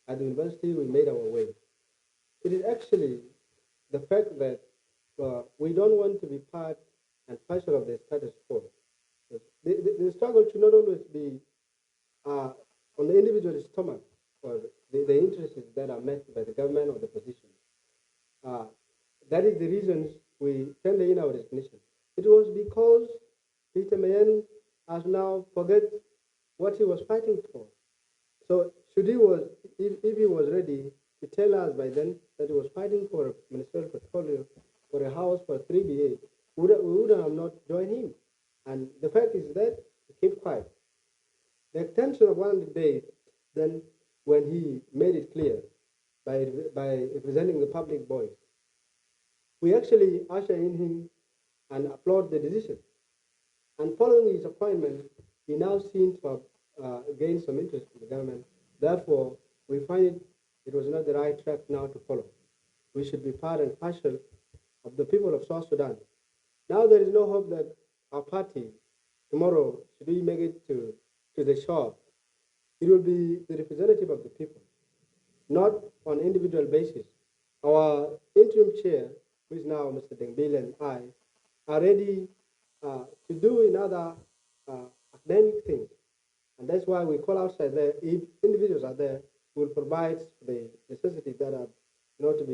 At the university, we made our way. It is actually the fact that we don't want to be part and parcel of the status quo. The struggle should not always be on the individual stomach or the interests that are met by the government or the position. That is the reasons we turned in our resignation. It was because Peter Mayen has now forget what he was fighting for. So if he was ready to tell us by then that he was fighting for a ministerial portfolio, for a house, for 3BA, we would have not joined him. And the fact is that he kept quiet. The extension of 100 days, then when he made it clear by representing the public voice, we actually usher in him and applaud the decision. And following his appointment, he now seems to have gained some interest in the government. Therefore, we find it was not the right track now to follow. We should be part and parcel of the people of South Sudan. Now there is no hope that our party, tomorrow, should we make it to the shore, it will be the representative of the people, not on individual basis. Our interim chair, who is now Mr. Dengbile, and I, are ready to do another academic things. And that's why we call outside there. If individuals are there, we'll provide the necessities that are to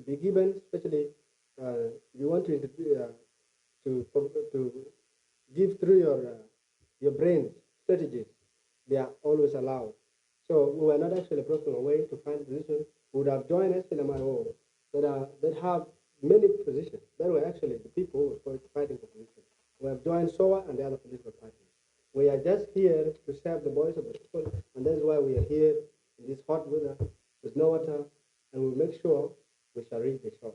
be given, especially you want to give through your brain strategies. They are always allowed. So we were not actually broken away to find positions. We would have joined SPLM that have many positions that were SOA and the other political parties. We are just here to serve the voice of the people, and that's why we are here in this hot weather with no water, and we'll make sure we shall reach the shore.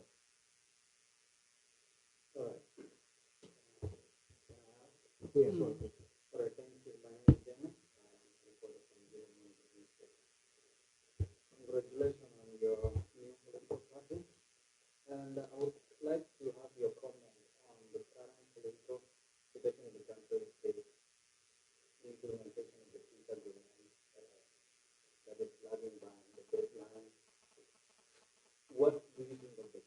All right.
Yes,
All right, thank you. My name is Dennis. Congratulations on your new political party. And I would like to have your comment on the current political situation in the country, the implementation of the peace agreement that is lagging behind the deadline. What do you think of the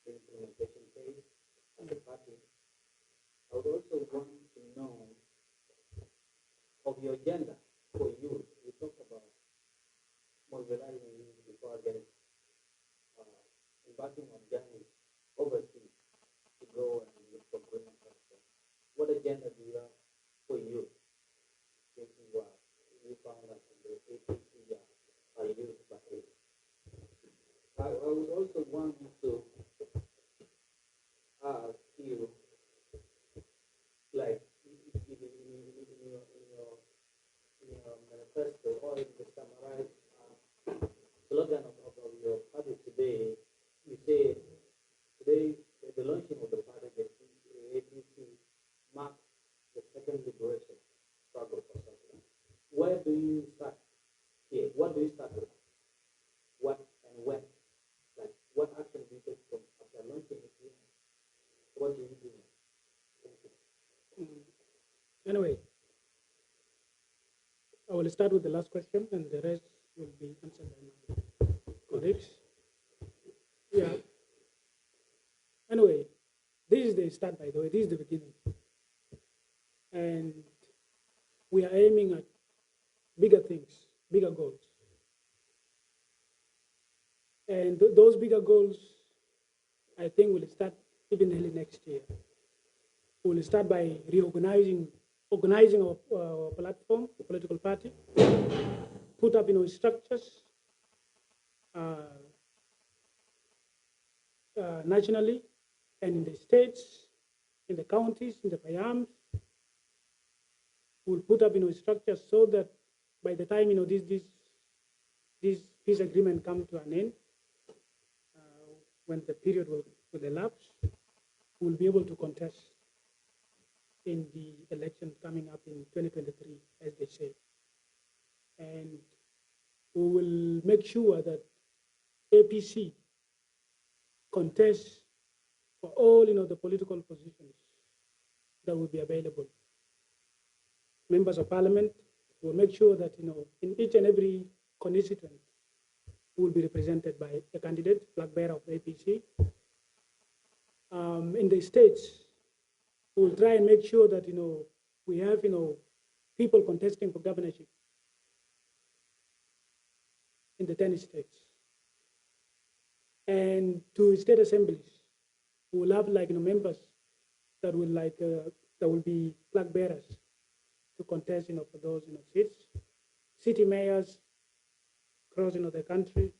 implementation phase of the party? I would also want to know of your agenda for youth. You talk about mobilizing youth before getting embarking on journeys overseas to go and look for greener pasture. What agenda do you have for youth? Since you found that the APC are youth party. I would also want to ask you, like, in your manifesto or in the summarized slogan of your party today, you say today the launching of the party, the APC, marks the second liberation struggle for South Sudan. Where do you start here? What do you start with? What and when? Like, what action do you take from after launching it here? What do you do? Thank you.
Anyway, I will start with the last question, and the rest will be answered by my colleagues. Yeah. Anyway, this is the start, by the way. This is the beginning. And we are aiming at bigger things, bigger goals. And those bigger goals, I think, will start even early next year. We'll start by organizing our platform, the political party, put up structures nationally and in the states, in the counties, in the Payams. We'll put up structures so that by the time this peace agreement comes to an end, when the period will elapse, we'll be able to contest in the election coming up in 2023, as they say. And we will make sure that APC contests for all the political positions that will be available. Members of Parliament will make sure that in each and every constituent will be represented by a candidate, flag bearer of the APC. In the states, we'll try and make sure that we have people contesting for governorship in the 10 states. And to state assemblies, we'll have members that will be flag bearers to contest for those seats. City mayors across the country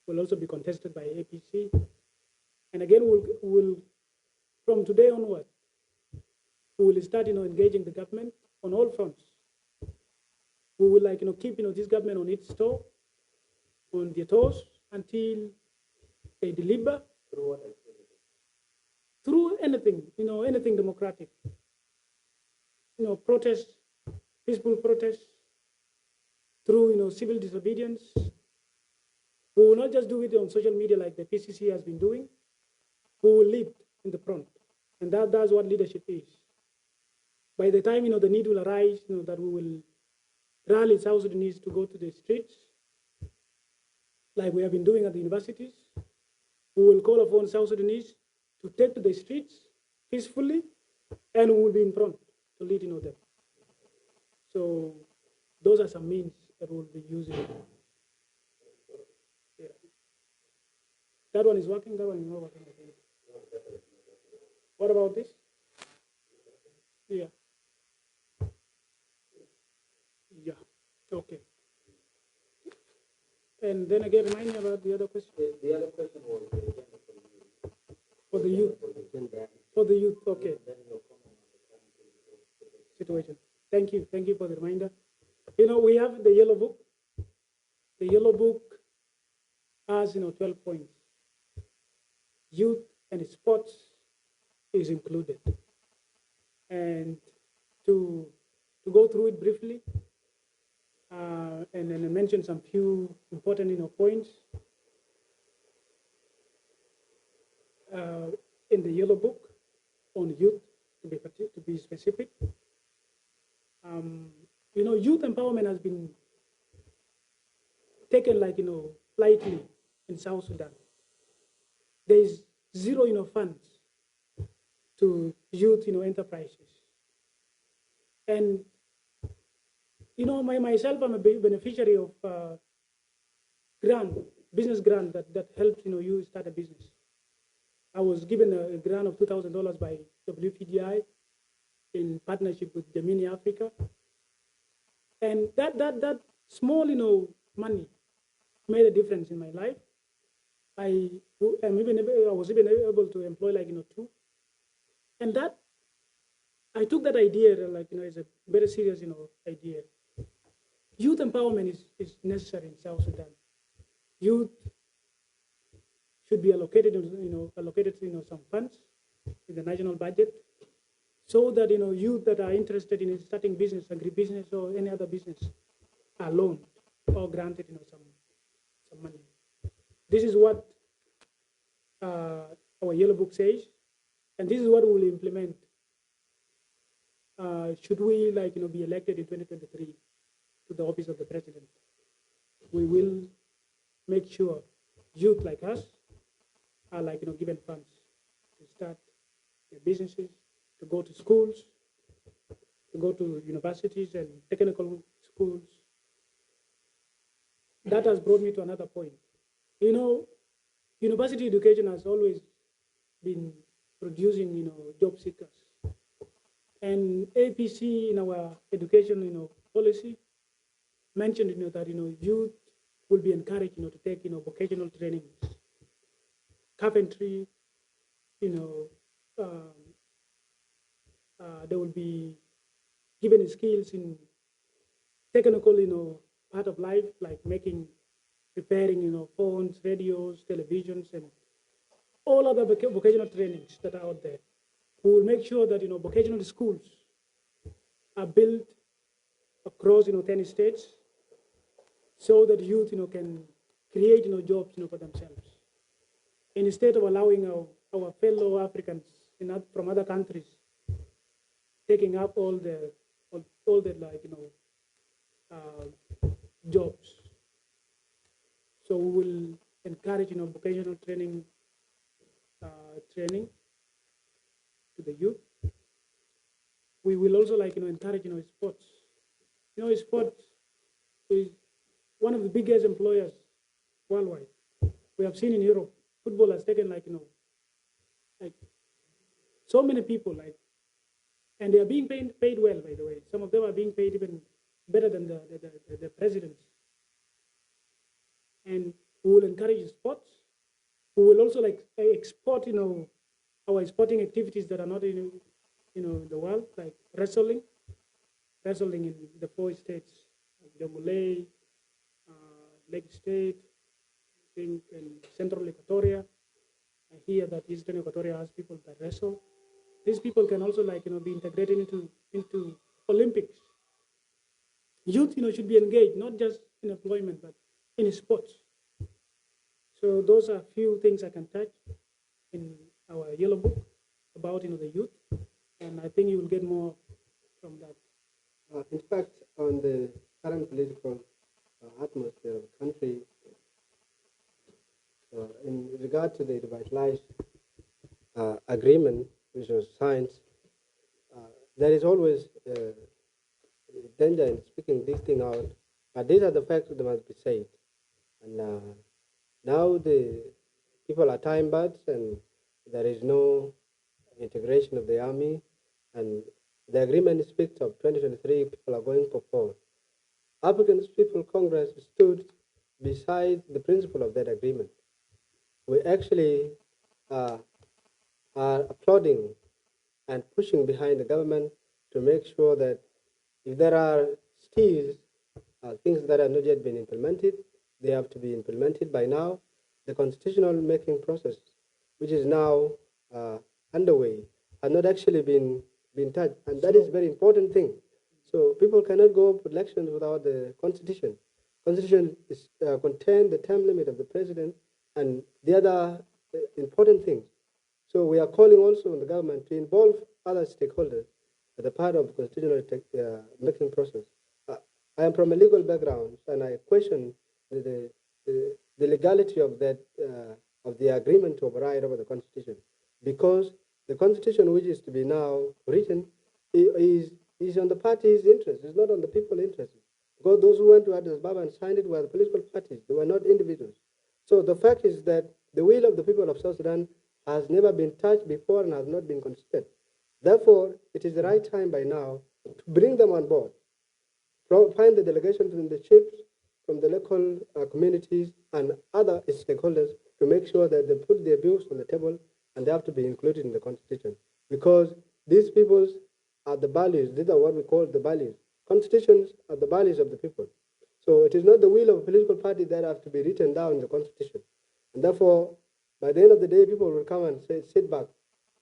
will also be contested by APC. And again, we'll from today onward, we will start engaging the government on all fronts. We will keep this government on its toe, on their toes, until they deliver through anything, anything democratic. Protest, peaceful protest, through civil disobedience. We will not just do it on social media like the PCC has been doing. We will lead in the front, and that's what leadership is. By the time the need will arise, that we will rally South Sudanese to go to the streets, like we have been doing at the universities. We will call upon South Sudanese to take to the streets peacefully, and we will be in front to lead them. So those are some means that we'll be using. Yeah. That one is working, that one is not working, I think. What about this? Yeah. Yeah, okay. And then again, remind me about the other question.
The other question was the agenda
for the youth. For the youth, okay. situation. Thank you for the reminder. You know, we have the yellow book. The yellow book has 12 points. Youth and sports is included. And to go through it briefly, and then mention some few important points in the yellow book on youth, to be specific. Youth empowerment has been taken lightly in South Sudan. There is zero funds to youth enterprises. And myself, I'm a beneficiary of business grant that helps you start a business. I was given a grant of $2,000 by WPDI in partnership with Gemini Africa, and that small money made a difference in my life. I was even able to employ two, and that I took that idea as a very serious idea. Youth empowerment is necessary in South Sudan. Youth should be allocated some funds in the national budget, so that youth that are interested in starting business, agribusiness, or any other business are loaned or granted some money. This is what our yellow book says, and this is what we will implement. Should we be elected in 2023 to the office of the president? We will make sure youth like us are given funds to start their businesses, to go to schools, to go to universities and technical schools. That has brought me to another point. University education has always been producing job seekers. And APC in our education policy mentioned that youth will be encouraged to take vocational trainings, carpentry. They will be given skills in technical part of life, like repairing phones, radios, televisions, and all other vocational trainings that are out there. We will make sure that vocational schools are built across 10 states, so that youth can create jobs for themselves, instead of allowing our fellow Africans from other countries taking up all the jobs. So we will encourage vocational training to the youth. We will also encourage sports. Sports is one of the biggest employers worldwide. We have seen in Europe, football has taken so many people and they are being paid well, by the way. Some of them are being paid even better than the presidents. And we will encourage sports. We will also export our sporting activities that are not in the world, like wrestling in the 4 states, like Jamulay, Lake State, I think, and Central Equatoria. I hear that Eastern Equatoria has people that wrestle. These people can also be integrated into Olympics. Youth should be engaged, not just in employment, but in sports. So those are a few things I can touch in our yellow book about the youth, and I think you will get more from that.
In fact, on the current political atmosphere of the country, in regard to the revitalized agreement which was signed, there is always danger in speaking this thing out, but these are the facts that must be said. And now the people are time barred, and there is no integration of the army, and the agreement speaks of 2023, people are going for 4. African People Congress stood beside the principle of that agreement. We actually are applauding and pushing behind the government
to make sure that if there are still things that have not yet been implemented, they have to be implemented by now. The constitutional making process, which is now underway, has not actually been touched, and that is a very important thing. So people cannot go for elections without the constitution. Constitution is contain the term limit of the president and the other important things. So we are calling also on the government to involve other stakeholders as a part of the constitutional making process. I am from a legal background, and I question the legality of that of the agreement to override over the constitution, because the constitution which is to be now written is on the party's interest. It's not on the people's interest. Because those who went to Addis Ababa and signed it were the political parties. They were not individuals. So the fact is that the will of the people of South Sudan has never been touched before and has not been considered. Therefore, it is the right time by now to bring them on board. Find the delegation from the chiefs, from the local communities and other stakeholders to make sure that they put their views on the table and they have to be included in the constitution. Because these peoples are the values. These are what we call the values. Constitutions are the values of the people. So it is not the will of a political party that have to be written down in the constitution. And therefore, by the end of the day, people will come and say, sit back,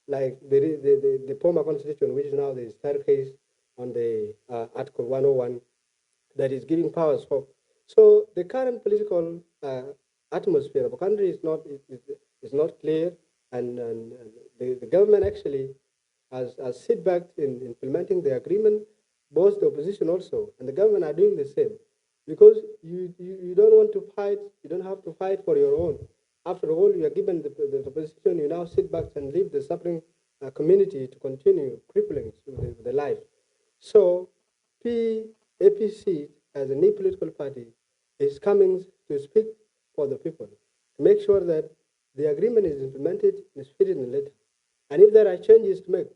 like the former constitution, which is now the staircase on the Article 101, that is giving powers hope. So the current political atmosphere of the country is not clear, and the government actually has sit back in implementing the agreement. Both the opposition also and the government are doing the same, because you don't want to fight. You don't have to fight for your own. After all, you are given the opposition. You now sit back and leave the suffering community to continue crippling the life. So APC, as a new political party, is coming to speak for the people, to make sure that the agreement is implemented in the spirit and letter. And if there are changes to make,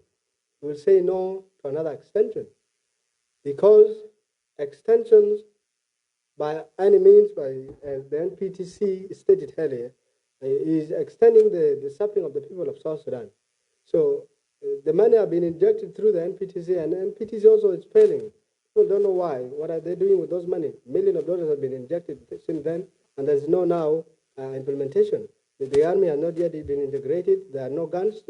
we will say no to another extension, because extensions by any means, by the NPTC stated earlier, is extending the suffering of the people of South Sudan. So the money have been injected through the NPTC, and the NPTC also is failing. People don't know why. What are they doing with those money? Millions of dollars have been injected since then, and there's no now implementation. The army has not yet been integrated. There are no guns.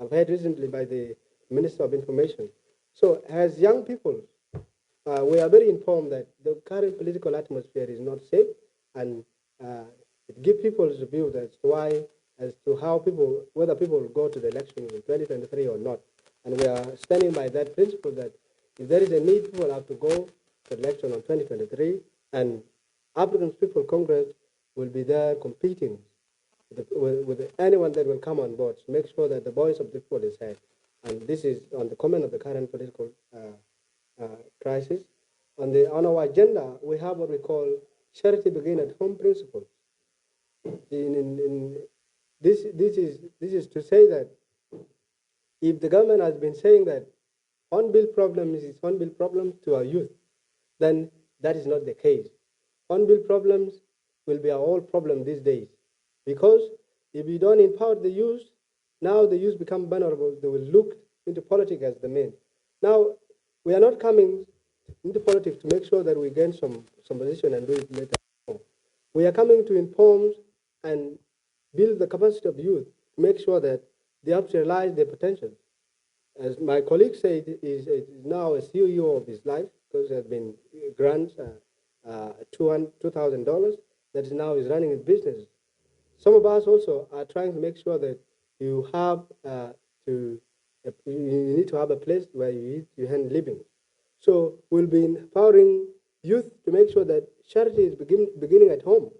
I've heard recently by the Minister of Information. So as young people, we are very informed that the current political atmosphere is not safe, and it gives people the view as to how people, whether people will go to the election in 2023 or not. And we are standing by that principle that if there is a need, people have to go to election on 2023, and African People Congress will be there competing with anyone that will come on board to make sure that the voice of the people is heard. And this is on the comment of the current political crisis. On our agenda, we have what we call charity begin at home principles. This is to say that if the government has been saying that unbuilt problems is unbuilt problem to our youth, then that is not the case. Unbuilt problems will be our whole problem these days, because if you don't empower the youth, now the youth become vulnerable. They will look into politics as the main. Now, we are not coming into politics to make sure that we gain some position and do it later. We are coming to inform and build the capacity of youth to make sure that they have to realize their potential. As my colleague said, is now a CEO of his life, because there has been grants, $2,000, that is now is running his business. Some of us also are trying to make sure that you have you need to have a place where you earn living. So we'll be empowering youth to make sure that charity is beginning at home.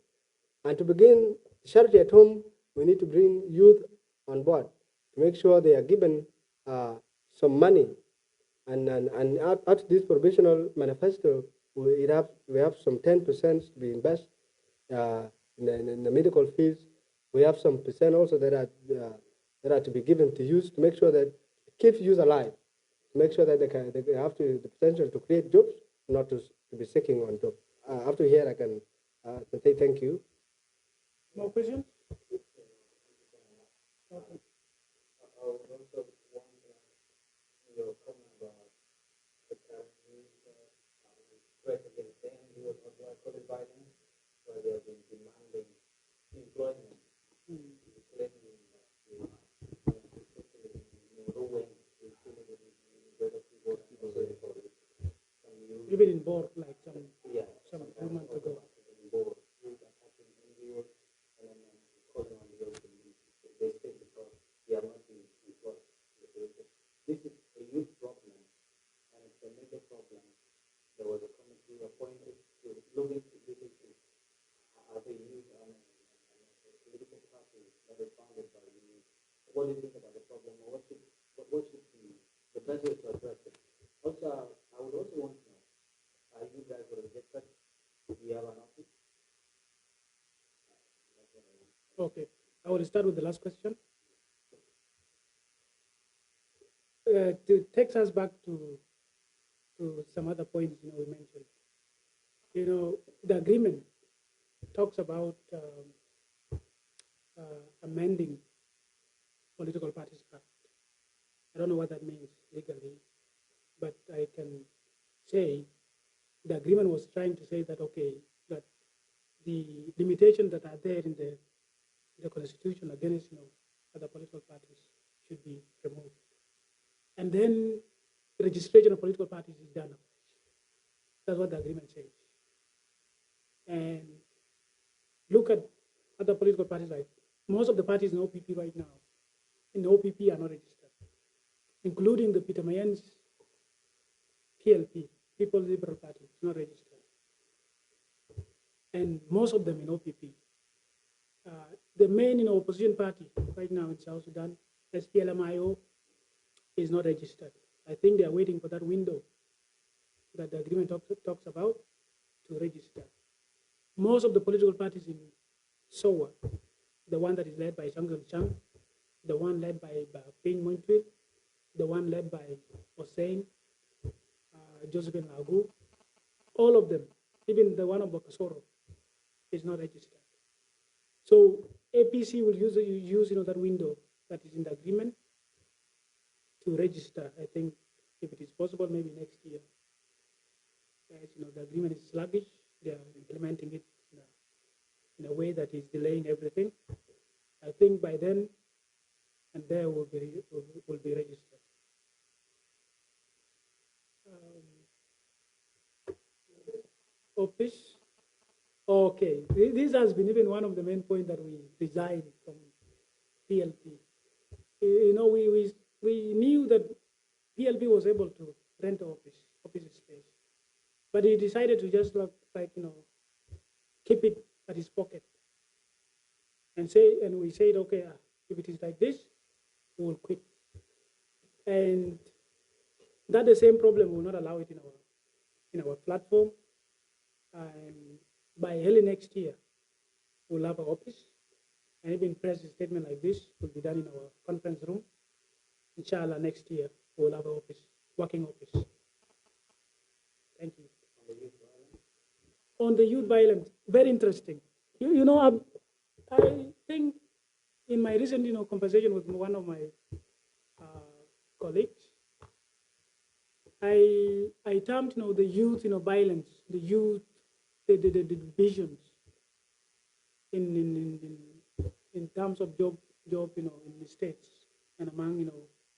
And to begin charity at home, we need to bring youth on board to make sure they are given some money. And at this provisional manifesto, we have some 10% to be invested in the medical fields. We have some percent also that are to be given to youth to make sure that it keeps youth alive, to make sure that they have the potential to create jobs, not to be seeking on jobs. After here, I can say thank you.
More questions?
I would also want your comment about employment, claiming
Even in board, like some
yeah,
some few months ago.
board, attacking NGOs, and then calling on the other communities. They say because they are not being employed. This is a huge problem, and it's a major problem. There was a committee appointed to look into this issue. As a youth and a political party that is founded by the youth. What do you think about the problem? What should be the best way to address it? Also, I would also want to know, are you guys registered? Do you have an office?
Okay, I will start with the last question. To take us back to some other points we mentioned. The agreement talks about amending political parties act. I don't know what that means legally, but I can say the agreement was trying to say that that the limitations that are there in the constitution against other political parties should be removed, and then the registration of political parties is done. That's what the agreement says. And look at other political parties, like most of the parties in OPP right now, in the OPP are not registered, including the Peter Mayen's PLP, People's Liberal Party, is not registered. And most of them in OPP. The main opposition party right now in South Sudan, SPLM is not registered. I think they are waiting for that window that the agreement talks about to register. Most of the political parties in SOA, the one that is led by Chang Chang, the one led by Ping Montreal, the one led by Hossein, Josephine Lagu, all of them, even the one of Bakasoro, is not registered. So APC will use that window that is in the agreement to register. I think if it is possible, maybe next year. As the agreement is sluggish, they are implementing it in a way that is delaying everything. I think by then, and there will be registered. Office. Okay, this has been even one of the main points that we resigned from PLP. We knew that PLP was able to rent office space, but he decided to just keep it at his pocket and we said, okay, if it is like this, we will quit. And that the same problem will not allow it in our platform. And by early next year, we'll have an office, and even press a statement like this will be done in our conference room. Inshallah, next year we'll have an office, working office. Thank you. On the youth violence, very interesting. I think in my recent conversation with one of my colleagues, I termed the youth violence, the youth, the divisions in terms of job in the states and among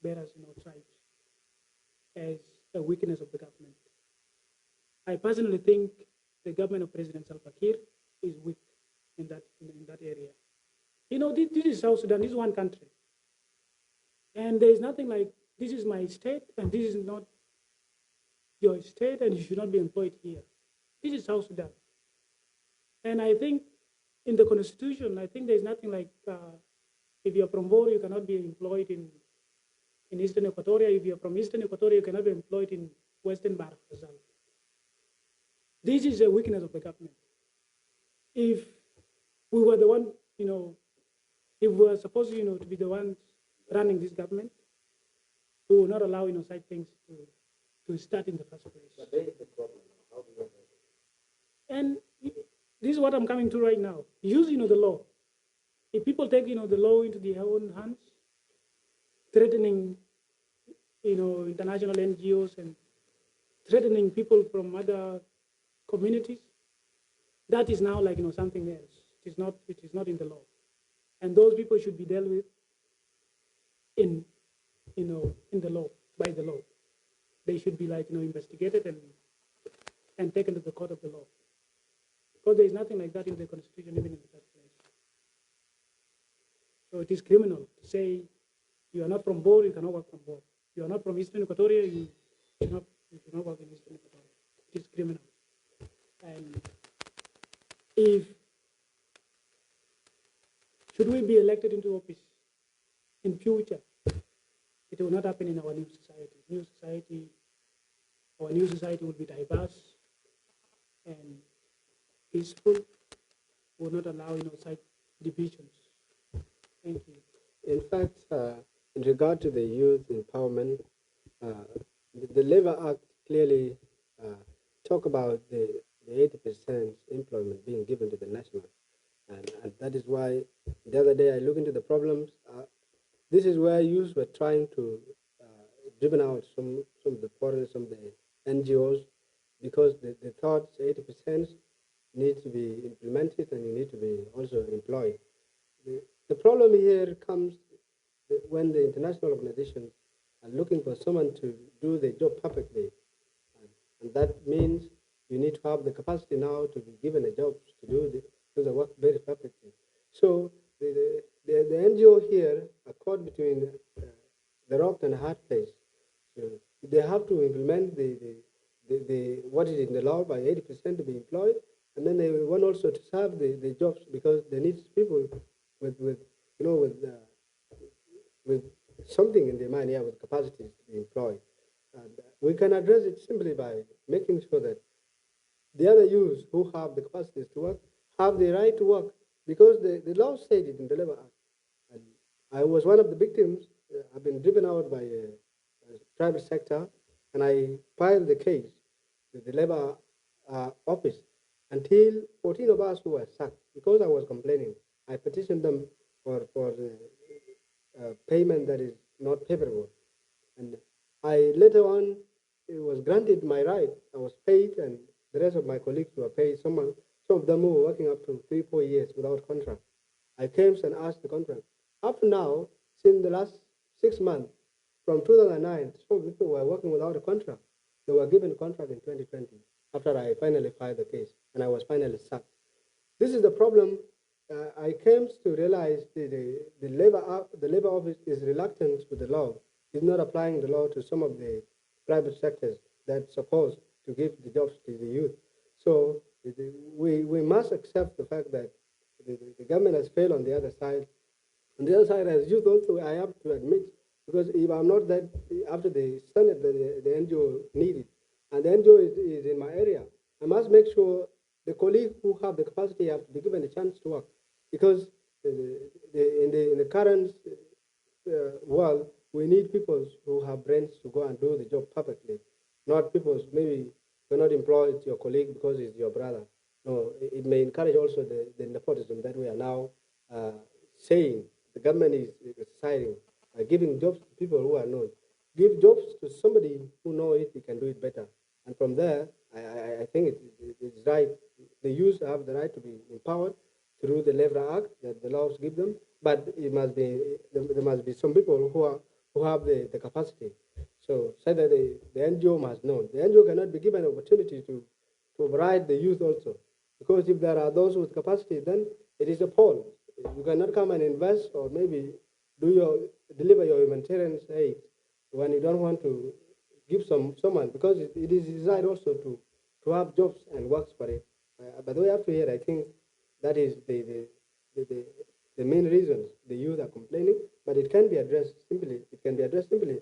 various tribes as a weakness of the government. I personally think the government of President Salva Kiir is weak in that area. This is South Sudan. This is one country, and there is nothing like this is my state and this is not your state, and you should not be employed here. This is South Sudan, and I think in the constitution, I think there is nothing like if you are from Bor, you cannot be employed in Eastern Equatoria. If you are from Eastern Equatoria, you cannot be employed in Western Bahr Ghazal. This is a weakness of the government. If we were the one, if we were supposed to be the ones running this government, we will not allow such things to start in the first place.
But there is the problem. How do you address it?
And this is what I'm coming to right now. Use the law. If people take the law into their own hands, threatening international NGOs and threatening people from other communities, that is now like something else. It is not in the law. And those people should be dealt with in, in the law, by the law. They should be like, investigated and taken to the court of the law. Because there is nothing like that in the Constitution, even in the first place. So it is criminal to say you are not from Bor, you cannot work from Bor. You are not from Eastern Equatoria, you should not work in Eastern Equatoria. It is criminal. And should we be elected into office in future, it will not happen in our new society. Our new society will be diverse and peaceful, will not allow such divisions. Thank you.
In fact, in regard to the youth empowerment, the Labor Act clearly talk about the 80% employment being given to the national. And that is why the other day I looked into the problems. This is where youth were trying to driven out some of the foreigners, some of the NGOs, because they thought 80% need to be implemented and you need to be also employed. The problem here comes when the international organizations are looking for someone to do the job perfectly. And that means you need to have the capacity now to be given a job to do the work very perfectly. So the NGO here, a caught between the rock and a hard place. So they have to implement what is in the law by 80% to be employed, and then they want also to serve the jobs because they need people with something in their mind, with capacities to be employed. And we can address it simply by making sure that the other youths who have the capacities to work have the right to work, because the law said it in the Labor Act. And I was one of the victims. I've been driven out by a private sector, and I filed the case with the Labor office until 14 of us who were sacked because I was complaining. I petitioned them for payment that is not favorable. And I later on, it was granted my right. I was paid, and the rest of my colleagues were paid. Some of them who were working up to 3-4 years without contract. I came and asked the contract. Up to now, since the last 6 months, from 2009, some people were working without a contract. They were given a contract in 2020 after I finally filed the case, and I was finally sacked. This is the problem. I came to realize the labor office is reluctant with the law. It's not applying the law to some of the private sectors that's supposed to give the jobs to the youth. So we must accept the fact that the government has failed on the other side. On the other side, as youth also, I have to admit, because if I'm not that, after the standard that the NGO needed, and the NGO is in my area, I must make sure the colleagues who have the capacity have to be given a chance to work. Because in the current world, we need people who have brains to go and do the job perfectly, not people maybe you're not employed your colleague because he's your brother. No, it may encourage also the nepotism that we are now saying the government is deciding, giving jobs to people who are known. Give jobs to somebody who knows it, he can do it better. And from there, I think it's right. The youth have the right to be empowered through the Labor Act that the laws give them, but there must be some people who have the capacity. So say that the NGO must know. The NGO cannot be given an opportunity to provide the youth also. Because if there are those with capacity, then it is a poll. You cannot come and invest or maybe deliver your humanitarian aid when you don't want to give someone, because it is desired also to have jobs and works for it. But we have to hear, I think that is the main reasons the youth are complaining, but it can be addressed simply. It can be addressed simply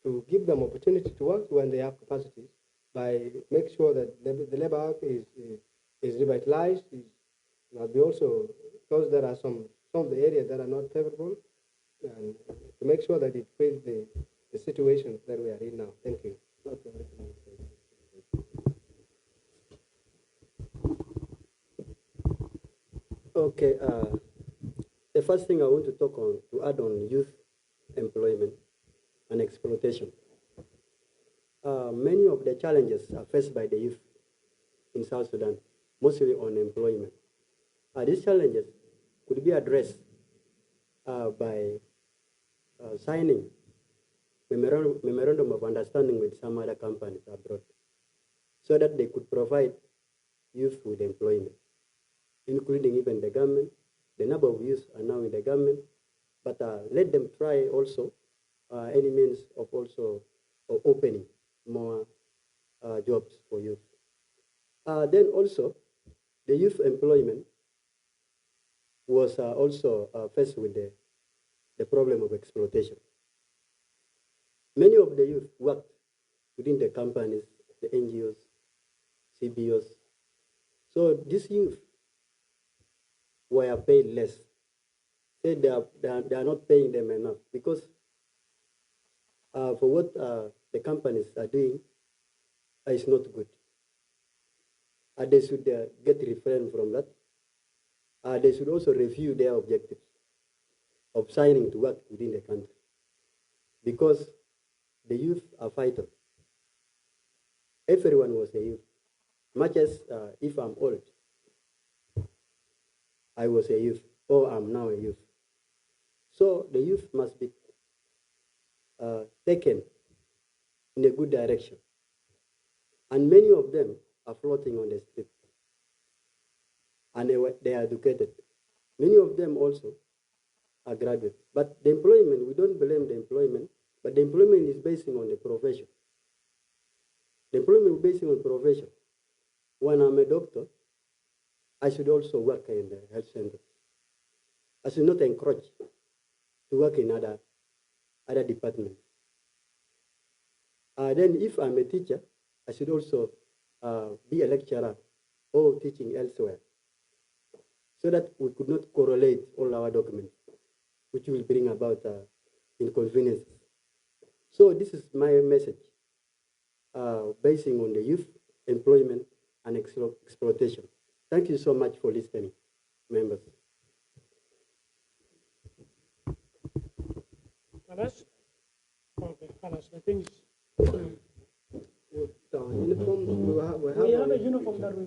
to give them opportunity to work when they have capacities, by make sure that the Labor Act is revitalized. Must be also, because there are some of the areas that are not favorable, and to make sure that it fits the situation that we are in now. Thank you.
Okay. The first thing I want to add on youth employment and exploitation. Many of the challenges are faced by the youth in South Sudan, mostly on employment. These challenges could be addressed by signing memorandum of understanding with some other companies abroad, so that they could provide youth with employment, including even the government. The number of youth are now in the government, but let them try also any means of also opening more jobs for youth. Then also, the youth employment was also faced with the problem of exploitation. Many of the youth worked within the companies, the NGOs, CBOs. So these youth were paid less. Say they are not paying them enough because for what the companies are doing is not good. They should get refrain from that. They should also review their objectives of signing to work within the country, because the youth are fighters. Everyone was a youth. Much as if I'm old, I was a youth, or I'm now a youth. So the youth must be taken in a good direction. And many of them are floating on the street. And they are educated. Many of them also are graduates. But the employment, we don't blame the employment, but the employment is based on the profession. The employment is based on profession. When I'm a doctor, I should also work in the health center. I should not encourage to work in other departments. Then if I'm a teacher, I should also be a lecturer or teaching elsewhere, so that we could not correlate all our documents, which will bring about inconveniences. So this is my message, basing on the youth, employment, and exploitation. Thank you so much for listening, members.
Alas? Okay, Alas, I think
Uniform,
we have a uniform that we